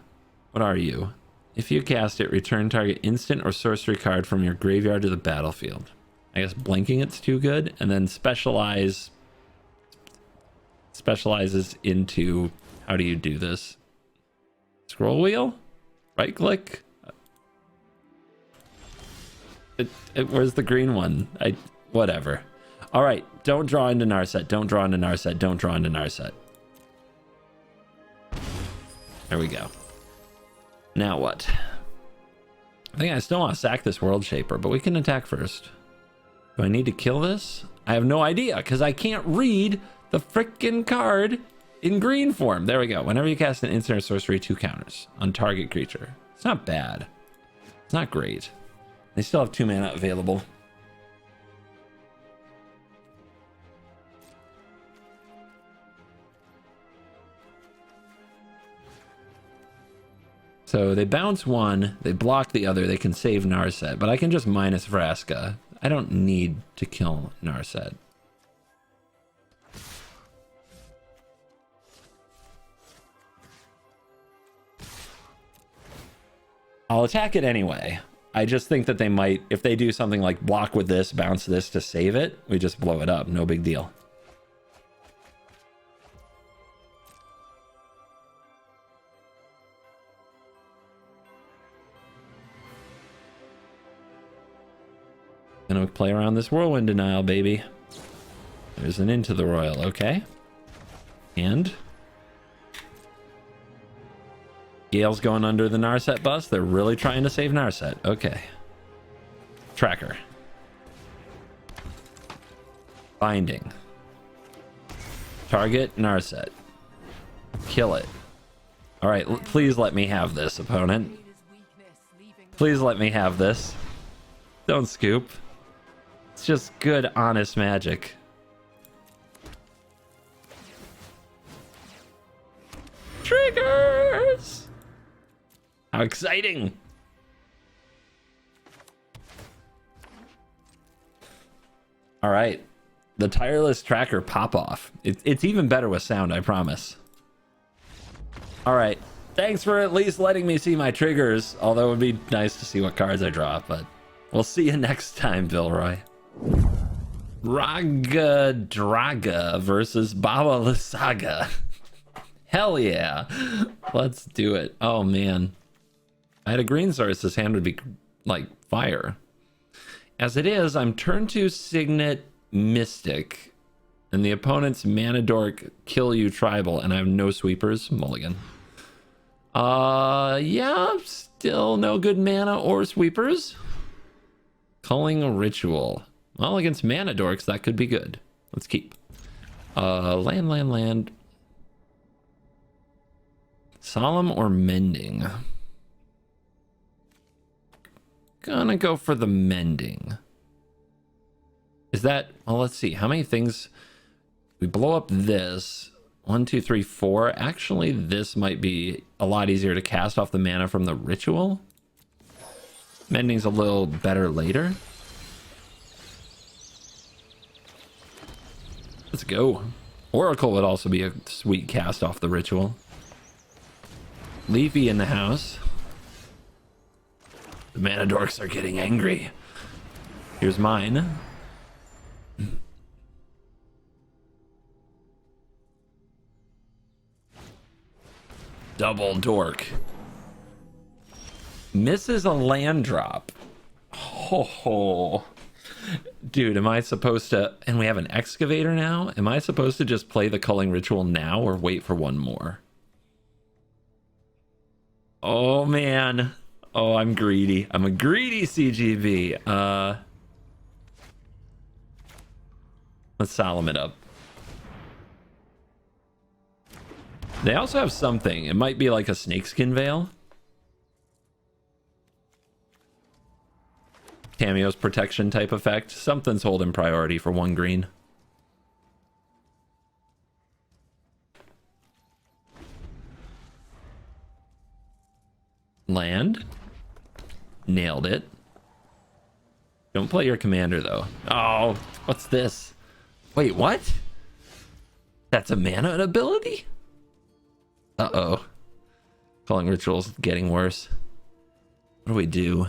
What are you? If you cast it, return target instant or sorcery card from your graveyard to the battlefield. I guess blinking it's too good, and then specializes into, how do you do this? Scroll wheel? Right click? Where's the green one? Whatever. All right, don't draw into Narset. Don't draw into Narset. Don't draw into Narset. There we go. Now what? I think I still want to sack this World Shaper, but we can attack first. Do I need to kill this? I have no idea, because I can't read the frickin' card in green form. There we go. Whenever you cast an instant or sorcery, 2 counters on target creature. It's not bad. It's not great. They still have 2 mana available. So they bounce one, they block the other, they can save Narset, but I can just minus Vraska. I don't need to kill Narset. I'll attack it anyway. I just think that they might, if they do something like block with this, bounce this to save it, we just blow it up. No big deal. Gonna play around this whirlwind denial, baby. There's an Into the Royal, okay. And Gale's going under the Narset bus. They're really trying to save Narset. Okay. Tracker. Binding. Target Narset. Kill it. All right, please let me have this, opponent. Please let me have this. Don't scoop. It's just good, honest magic. Triggers! How exciting! All right. The tireless tracker pop off. It's even better with sound, I promise. All right. Thanks for at least letting me see my triggers. Although it would be nice to see what cards I draw, but we'll see you next time, Vilroy. Raga Draga versus Baba Lysaga. Hell yeah. Let's do it. Oh man. I had a green source. This hand would be like fire. As it is, I'm turn 2 Signet Mystic. And the opponent's Mana Dork Kill You Tribal. And I have no sweepers. Mulligan. Yeah. Still no good mana or sweepers. Culling Ritual. Well, against Mana Dorks, that could be good. Let's keep. Land. Solemn or Mending? Gonna go for the Mending. Is that... Well, let's see. How many things... We blow up this. 1, 2, 3, 4. Actually, this might be a lot easier to cast off the mana from the Ritual. Mending's a little better later. Let's go. Oracle would also be a sweet cast off the Ritual. Leafy in the house. The Mana Dorks are getting angry. Here's mine. Double Dork. Misses a land drop. Oh. Dude, am I supposed to... And we have an Excavator now? Am I supposed to just play the Culling Ritual now or wait for one more? Oh, man. Oh, I'm greedy. I'm a greedy CGV. Let's solemn it up. They also have something. It might be like a snakeskin veil. Cameo's protection type effect. Something's holding priority for 1 green. Land. Nailed it. Don't play your commander though. Oh, what's this? Wait, what? That's a mana ability? Uh-oh. Calling rituals getting worse. What do we do?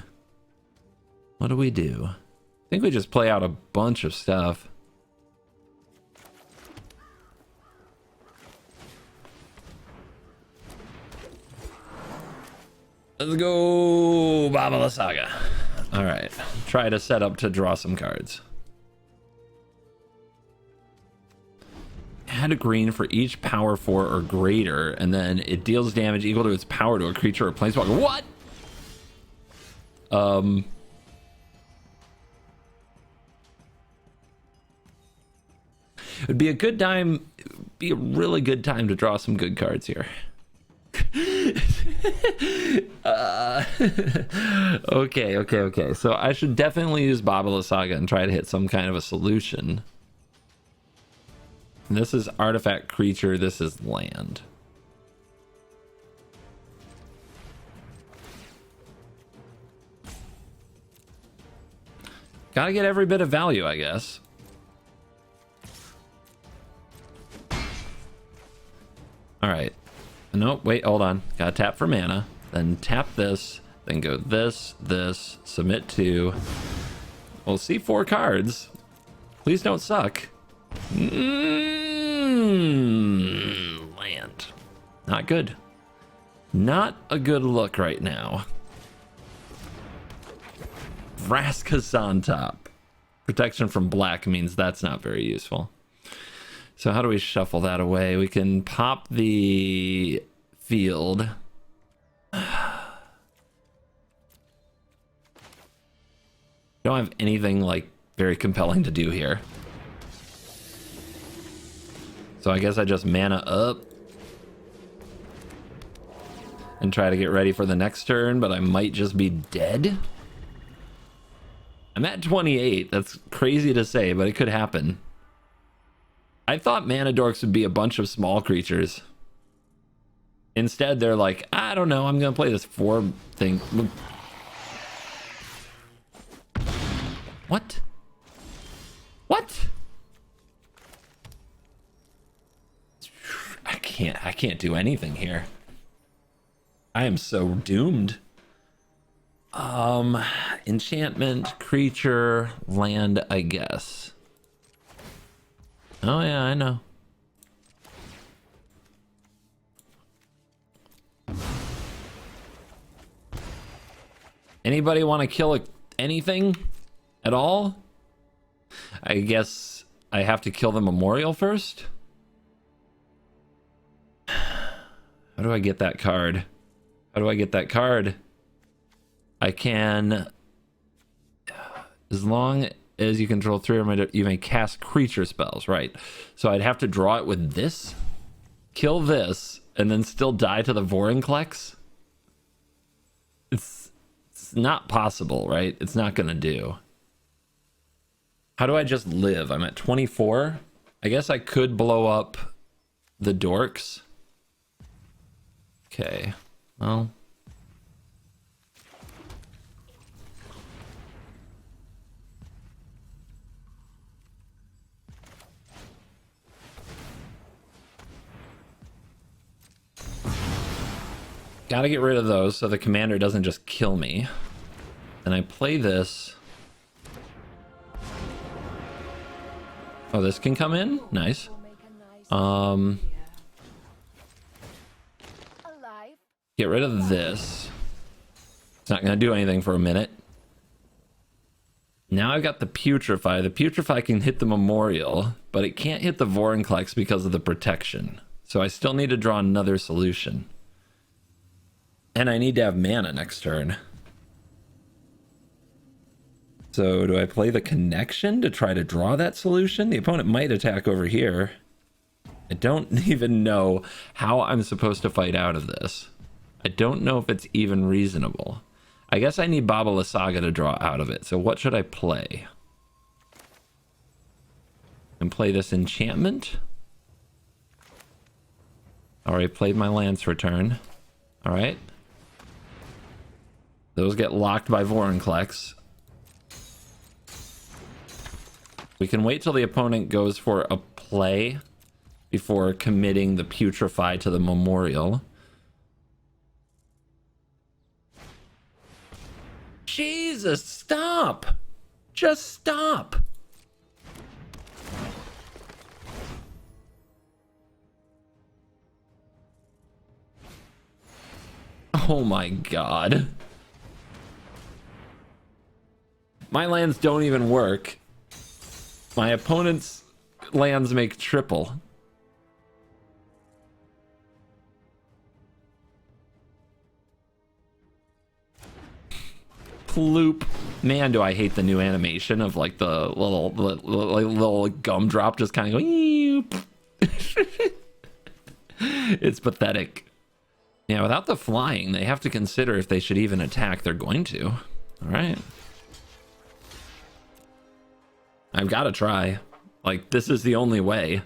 What do we do? I think we just play out a bunch of stuff. Let's go, Baba Lysaga. All right, try to set up to draw some cards. Add a green for each power 4 or greater, and then it deals damage equal to its power to a creature or planeswalker. What? It'd be a good time, be a really good time to draw some good cards here. Okay. So I should definitely use Baba Lysaga and try to hit some kind of a solution. This is artifact creature. This is land. Gotta get every bit of value, I guess. All right. Nope, wait, hold on. Gotta tap for mana. Then tap this. Then go this, submit to. We'll see 4 cards. Please don't suck. Land. Not good. Not a good look right now. Vraska's on top. Protection from black means that's not very useful. So how do we shuffle that away? We can pop the field. Don't have anything like very compelling to do here. So I guess I just mana up and try to get ready for the next turn, but I might just be dead. I'm at 28. That's crazy to say, but it could happen. I thought mana dorks would be a bunch of small creatures. Instead, they're like, I don't know, I'm gonna play this 4 thing. What? What? I can't do anything here. I am so doomed. Enchantment, creature, land, I guess. Oh yeah, I know. Anybody want to kill anything at all? I guess I have to kill the memorial first. How do I get that card? How do I get that card? I can, as long as you control 3 or more, you may cast creature spells, right? So I'd have to draw it with this, kill this, and then still die to the Vorinclex? It's not possible, right? It's not gonna do. How do I just live? I'm at 24. I guess I could blow up the dorks. Okay, well. Gotta get rid of those so the commander doesn't just kill me. And I play this. Oh, this can come in? Nice. Get rid of this. It's not gonna do anything for a minute. Now I've got the Putrefy. The Putrefy can hit the memorial, but it can't hit the Vorinclex because of the protection. So I still need to draw another solution. And I need to have mana next turn. This So do I play the connection to try to draw that solution? The opponent might attack over here. I don't even know how I'm supposed to fight out of this. I don't know if it's even reasonable. I guess I need Baba Lysaga to draw out of it. So what should I play? And play this enchantment. Already played my Lance Return. Alright. Those get locked by Vorinclex. We can wait till the opponent goes for a play before committing the Putrefy to the Memorial. Jesus, stop! Just stop! Oh my god. My lands don't even work. My opponent's lands make triple. Ploop. Man, do I hate the new animation of like the little gumdrop just kind of going. It's pathetic. Yeah, without the flying, they have to consider if they should even attack. They're going to. All right. I've got to try. Like, this is the only way.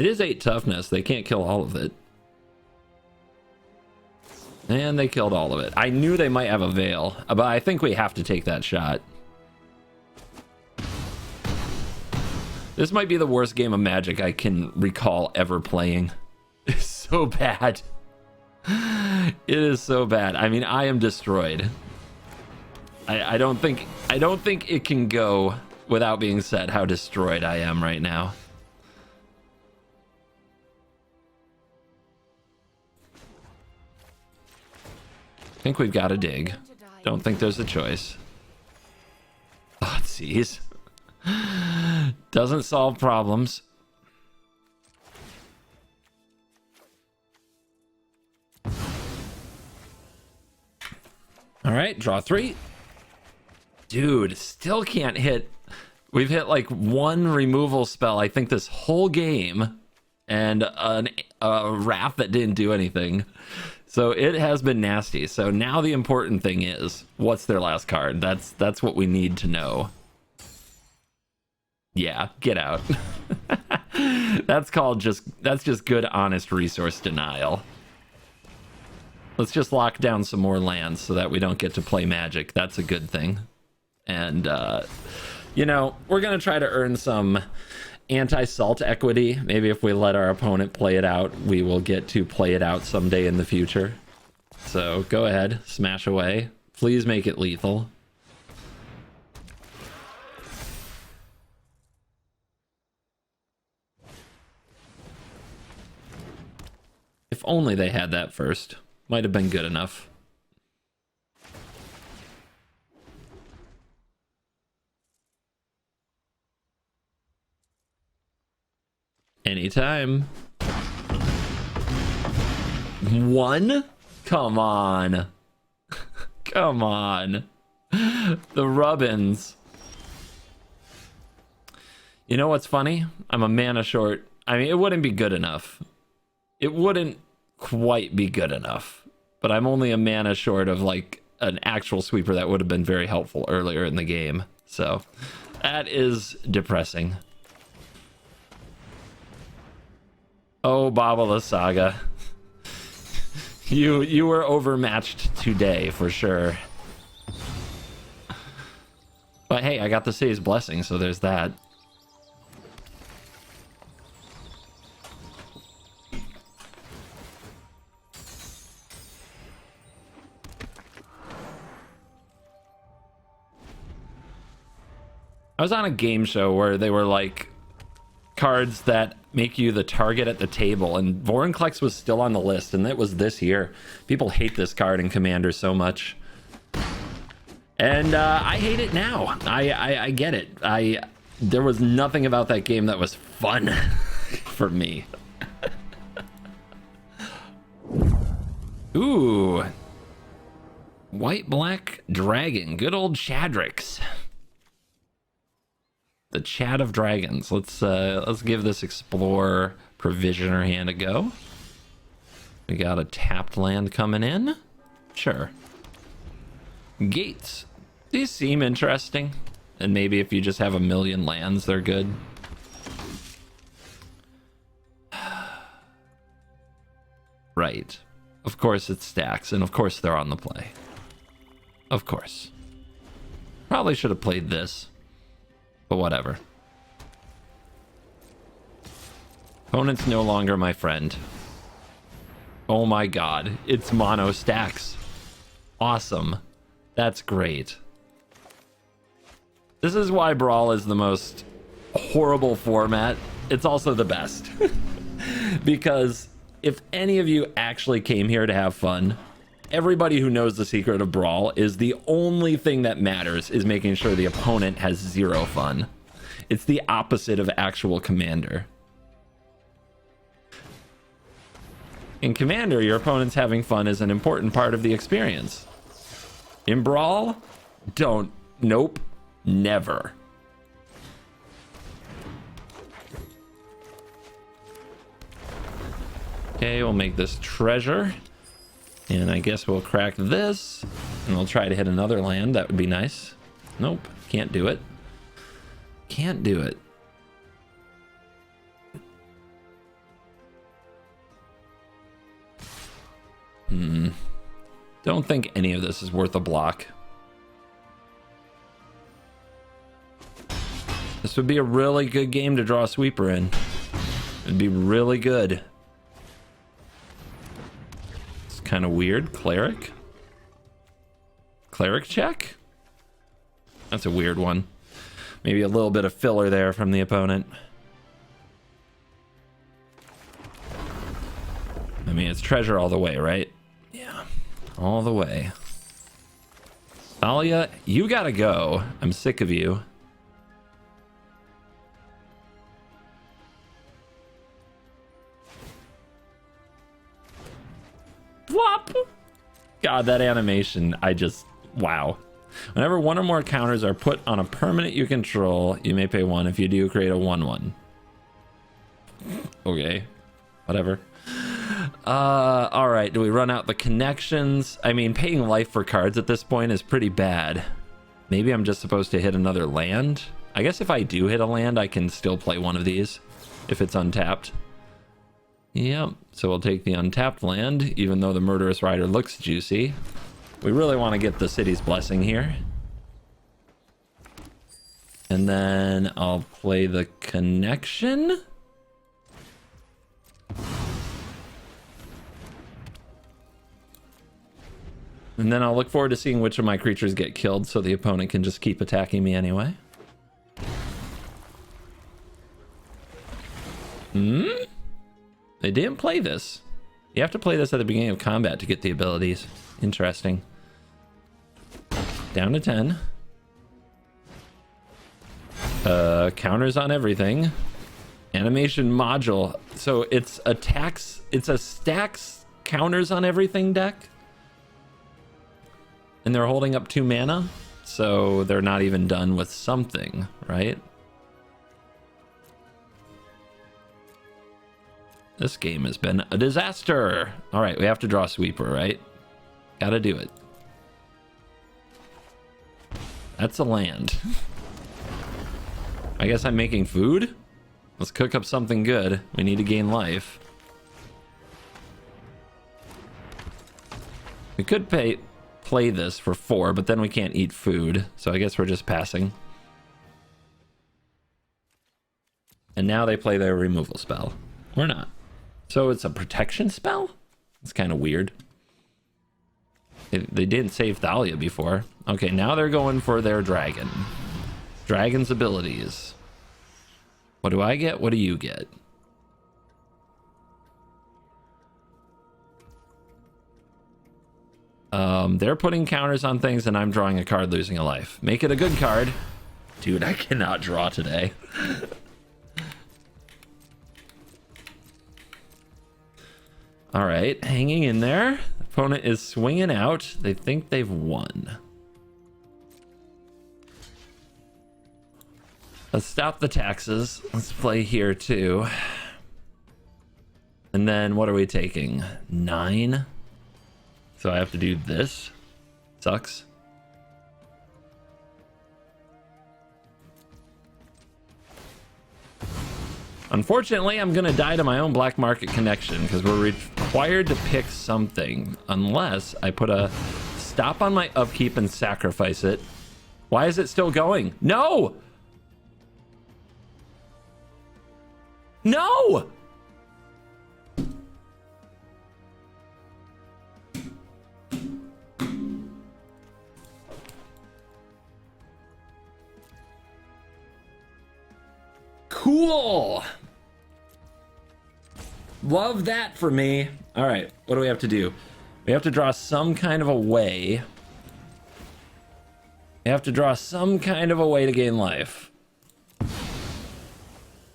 It is 8 toughness. They can't kill all of it. And they killed all of it. I knew they might have a veil, but I think we have to take that shot. This might be the worst game of Magic I can recall ever playing. It's so bad. It is so bad. I mean, I am destroyed. I don't think it can go without being said how destroyed I am right now. I think we've got to dig. Don't think there's a choice. Oh, jeez. Doesn't solve problems. All right, draw 3. Dude, still can't hit. We've hit like one removal spell, I think, this whole game, and a wrath that didn't do anything. So it has been nasty. So now the important thing is, what's their last card? That's what we need to know. Yeah, get out. That's just good, honest resource denial. Let's just lock down some more lands so that we don't get to play Magic. That's a good thing. And, you know, we're going to try to earn some anti-salt equity. Maybe if we let our opponent play it out, we will get to play it out someday in the future. So go ahead, smash away. Please make it lethal. If only they had that first. Might have been good enough. Anytime. 1? Come on. Come on. The Rubbins. You know what's funny? I'm a mana short. I mean, it wouldn't be good enough. It wouldn't quite be good enough. But I'm only a mana short of like an actual sweeper that would have been very helpful earlier in the game. So that is depressing. Oh, Baba Lysaga. You were overmatched today for sure. But hey, I got the Say's blessing, so there's that. I was on a game show where they were like cards that make you the target at the table, and Vorinclex was still on the list, and it was this year. People hate this card in Commander so much. And I hate it now. I get it. There was nothing about that game that was fun for me. Ooh. White Black Dragon. Good old Chadrix. The Chat of Dragons. Let's give this Explore Provisioner hand a go. We got a tapped land coming in. Sure. Gates. These seem interesting. And maybe if you just have a million lands, they're good. Right. Of course it's stacks, and of course they're on the play. Of course. Probably should have played this. But whatever. Opponent's no longer my friend. Oh my god. It's mono stacks. Awesome. That's great. This is why Brawl is the most horrible format. It's also the best. Because if any of you actually came here to have fun, everybody who knows the secret of Brawl is the only thing that matters is making sure the opponent has zero fun. It's the opposite of actual Commander. In Commander, your opponent's having fun is an important part of the experience. In Brawl, don't. Nope. Never. Okay, we'll make this treasure. And I guess we'll crack this. And we'll try to hit another land. That would be nice. Nope. Can't do it. Can't do it. Don't think any of this is worth a block. This would be a really good game to draw a sweeper in. It'd be really good. It's kind of weird. Cleric? Cleric check? That's a weird one. Maybe a little bit of filler there from the opponent. I mean, it's treasure all the way, right? Yeah, all the way. Thalia, you gotta go. I'm sick of you. Flop! God, that animation, wow. Whenever one or more counters are put on a permanent you control, you may pay 1. If you do, create a 1/1. Okay, whatever. All right, do we run out the connections? I mean, paying life for cards at this point is pretty bad. Maybe I'm just supposed to hit another land. I guess if I do hit a land, I can still play one of these if it's untapped. Yep, so we'll take the untapped land, even though the Murderous Rider looks juicy. We really want to get the City's Blessing here. And then I'll play the connection. And then I'll look forward to seeing which of my creatures get killed so the opponent can just keep attacking me anyway. They didn't play this. You have to play this at the beginning of combat to get the abilities. Interesting. Down to 10. Counters on everything. Animation module. So it's attacks. It's a stacks counters on everything deck. And they're holding up 2 mana. So they're not even done with something, right? This game has been a disaster. All right, we have to draw a sweeper, right? Gotta do it. That's a land. I guess I'm making food. Let's cook up something good. We need to gain life. We could play this for 4, but then we can't eat food. So I guess we're just passing. And now they play their removal spell. Or not. So it's a protection spell? It's kind of weird. They didn't save Thalia before. Okay, now they're going for their dragon. Dragon's abilities. What do I get? What do you get? They're putting counters on things and I'm drawing a card, losing a life. Make it a good card. Dude, I cannot draw today. All right, hanging in there. Opponent is swinging out. They think they've won. Let's stop the taxes. Let's play here too. And then what are we taking? 9. So I have to do this. Sucks. Unfortunately, I'm gonna die to my own black market connection because we're required to pick something unless I put a stop on my upkeep and sacrifice it. Why is it still going? No! No! Cool. Love that for me. All right, what do we have to do? We have to draw some kind of a way. We have to draw some kind of a way to gain life.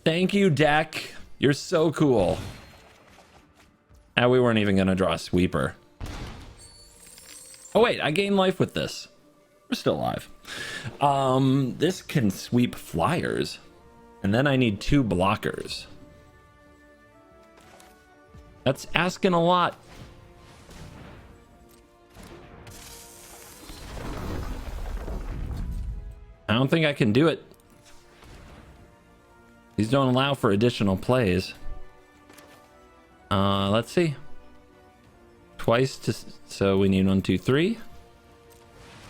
Thank you, deck. You're so cool. Ah, we weren't even gonna draw a sweeper. Oh wait, I gain life with this. We're still alive. This can sweep flyers. And then I need 2 blockers. That's asking a lot. I don't think I can do it. These don't allow for additional plays. Let's see. Twice to, so we need 1, 2, 3.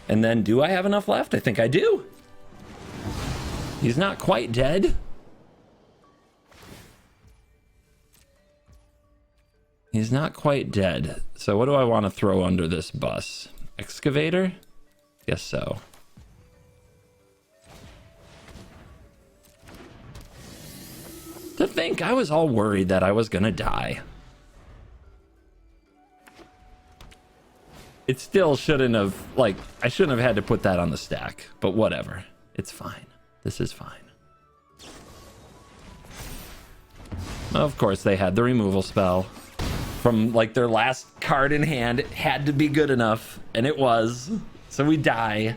And then do I have enough left? I think I do. He's not quite dead. He's not quite dead. So what do I want to throw under this bus? Excavator? Guess so. To think, I was all worried that I was gonna die. It still shouldn't have, like, I shouldn't have had to put that on the stack, but whatever. It's fine. This is fine. Of course, they had the removal spell from like their last card in hand. It had to be good enough, and it was. So we die.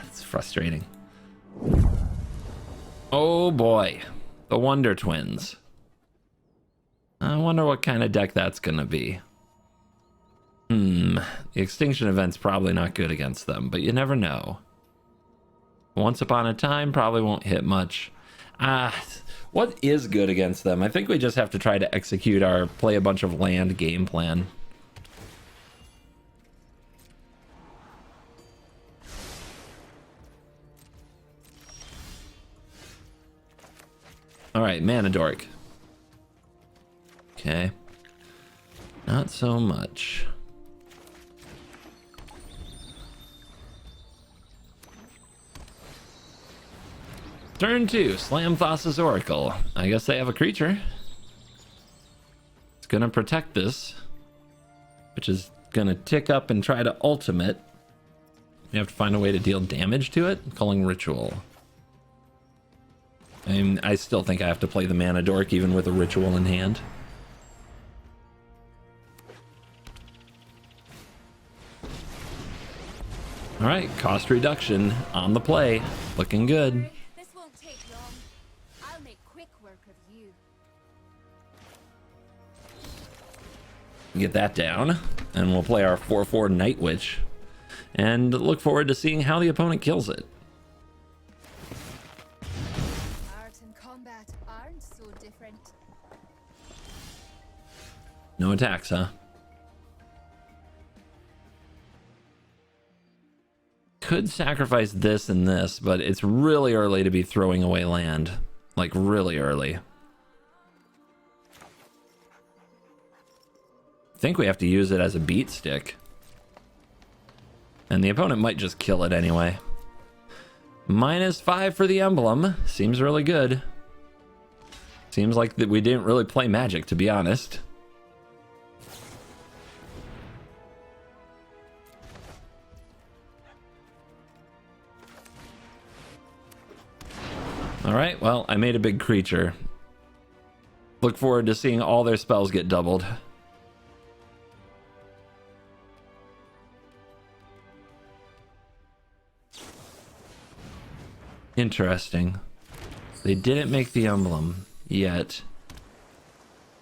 It's frustrating. Oh boy, the Wonder Twins. I wonder what kind of deck that's gonna be. The Extinction Event's probably not good against them, but you never know. Once Upon a Time probably won't hit much. What is good against them? I think we just have to try to execute our play a bunch of land game plan. All right, Mana Dork. Okay. Not so much. Turn 2, Slam Thassa's Oracle. I guess they have a creature. It's gonna protect this, which is gonna tick up and try to ultimate. We have to find a way to deal damage to it. Calling Ritual. I still think I have to play the Mana Dork even with a Ritual in hand. All right, cost reduction on the play. Looking good. Get that down, and we'll play our 4/4 Night Witch and look forward to seeing how the opponent kills it. Art and combat aren't so different. No attacks, huh? Could sacrifice this and this, but it's really early to be throwing away land. Like, really early. I think we have to use it as a beat stick. And the opponent might just kill it anyway. -5 for the emblem. Seems really good. Seems like that we didn't really play Magic, to be honest. Alright, well, I made a big creature. Look forward to seeing all their spells get doubled. Interesting. They didn't make the emblem yet.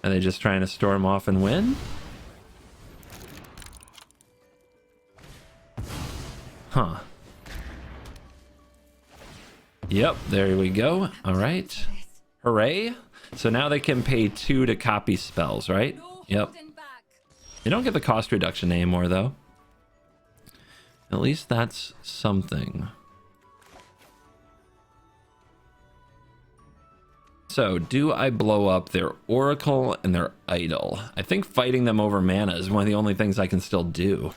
Are they just trying to storm off and win? Huh. Yep, there we go. All right. Hooray. So now they can pay 2 to copy spells, right? Yep. They don't get the cost reduction anymore, though. At least that's something. So, do I blow up their Oracle and their Idol? I think fighting them over mana is one of the only things I can still do.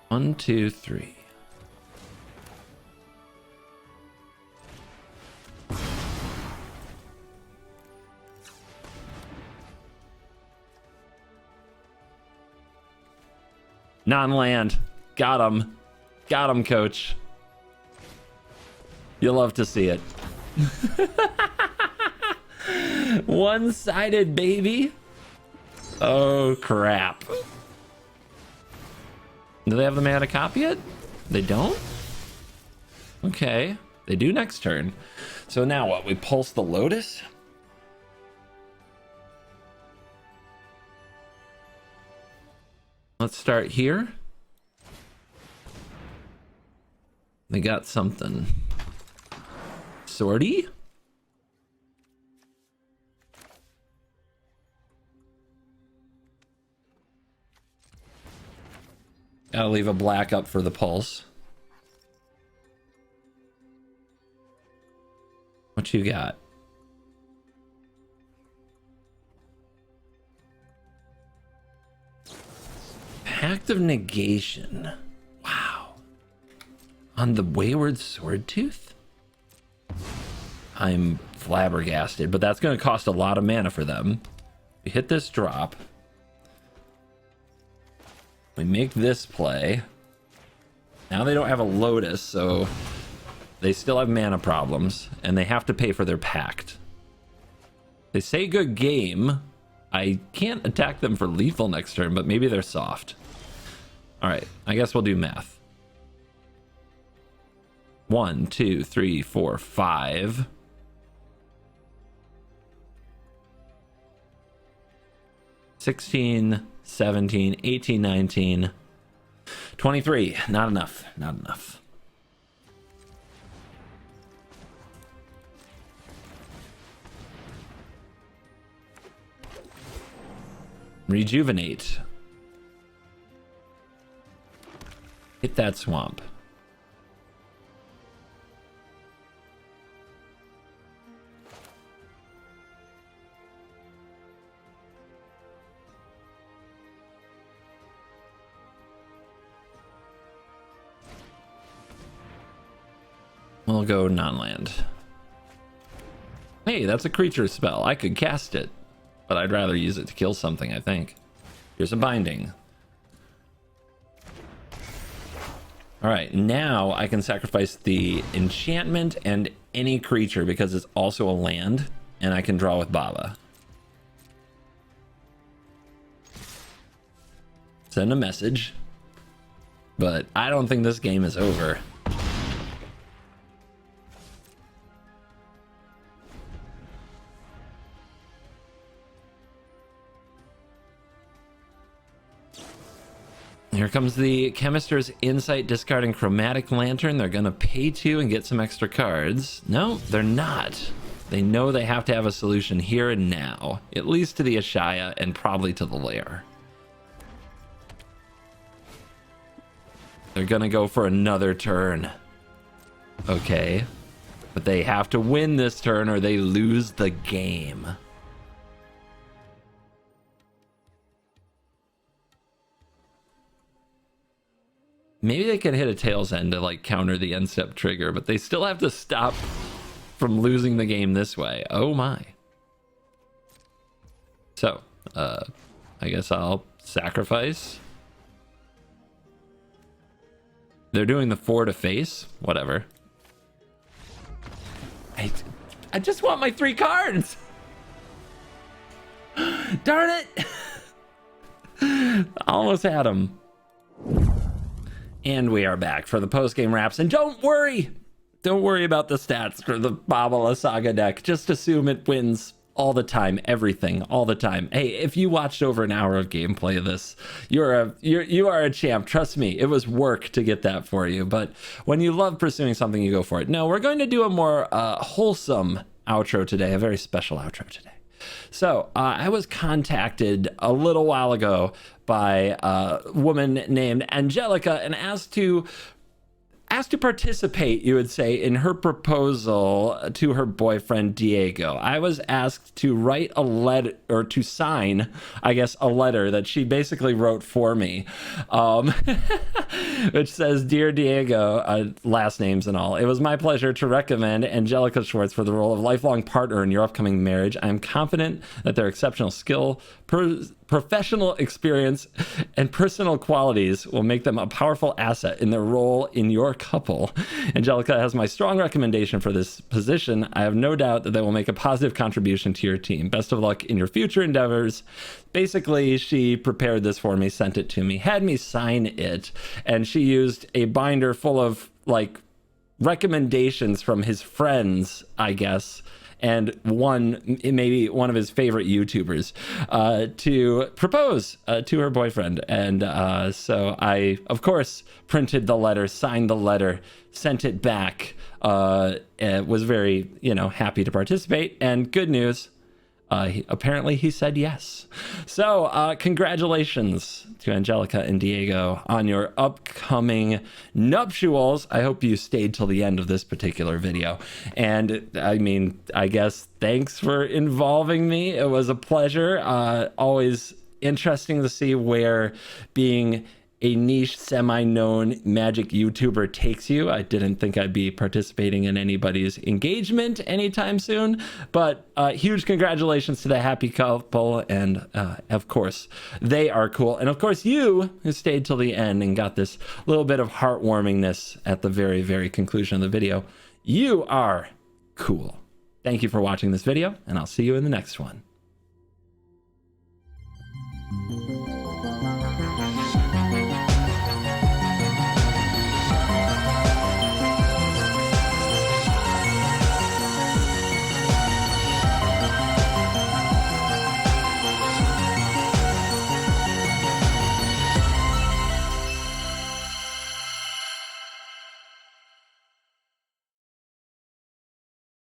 One, two, three. Non-land. Got him. Got him, coach. You'll love to see it. One-sided, baby. Oh, crap. Do they have the mana to copy it? They don't? Okay. They do next turn. So now what? We pulse the Lotus? Let's start here. They got something. Sortie? Gotta leave a black up for the pulse. What you got? Pact of Negation. Wow. On the Wayward Swordtooth? I'm flabbergasted, but that's going to cost a lot of mana for them. We hit this drop. We make this play. Now they don't have a Lotus, so they still have mana problems, and they have to pay for their Pact. They say good game. I can't attack them for lethal next turn, but maybe they're soft. All right, I guess we'll do math. 1, 2, 3, 4, 5. 16, 17, 18, 19, 23. Not enough. Not enough. Rejuvenate. Hit that swamp. We'll go non-land. Hey, that's a creature spell. I could cast it, but I'd rather use it to kill something, I think. Here's a binding. All right, now I can sacrifice the enchantment and any creature because it's also a land, and I can draw with Baba. Send a message, but I don't think this game is over. Here comes the Chemister's Insight, discarding Chromatic Lantern. They're going to pay 2 and get some extra cards. No, they're not. They know they have to have a solution here and now, at least to the Ashaya and probably to the lair. They're going to go for another turn. Okay. But they have to win this turn or they lose the game. Maybe they can hit a Tail's End to like counter the end step trigger, but they still have to stop from losing the game this way. Oh my. So, I guess I'll sacrifice. They're doing the 4 to face. Whatever. I just want my 3 cards. Darn it. Almost had him. And we are back for the post-game wraps. And don't worry about the stats for the Baba Lysaga deck. Just assume it wins all the time, everything, all the time. Hey, if you watched over an hour of gameplay of this, you are a champ. Trust me, it was work to get that for you. But when you love pursuing something, you go for it. No, we're going to do a more wholesome outro today, a very special outro today. So I was contacted a little while ago by a woman named Angelica and asked to participate, you would say, in her proposal to her boyfriend Diego. I was asked to write a letter, or to sign, I guess, a letter that she basically wrote for me, which says, "Dear Diego," last names and all. "It was my pleasure to recommend Angelica Schwartz for the role of lifelong partner in your upcoming marriage. I am confident that their exceptional skill, professional experience, and personal qualities will make them a powerful asset in their role in your couple. Angelica has my strong recommendation for this position. I have no doubt that they will make a positive contribution to your team. Best of luck in your future endeavors." Basically, she prepared this for me, sent it to me, had me sign it, and she used a binder full of like recommendations from his friends, I guess, and maybe one of his favorite YouTubers, to propose to her boyfriend. And so I, of course, printed the letter, signed the letter, sent it back, was very, happy to participate. And good news, apparently he said yes. So congratulations to Angelica and Diego on your upcoming nuptials. I hope you stayed till the end of this particular video. And I mean, I guess thanks for involving me. It was a pleasure. Always interesting to see where being a niche, semi-known Magic YouTuber takes you. I didn't think I'd be participating in anybody's engagement anytime soon, but huge congratulations to the happy couple, and of course, they are cool. And of course, you who stayed till the end and got this little bit of heartwarmingness at the very, very conclusion of the video, you are cool. Thank you for watching this video, and I'll see you in the next one.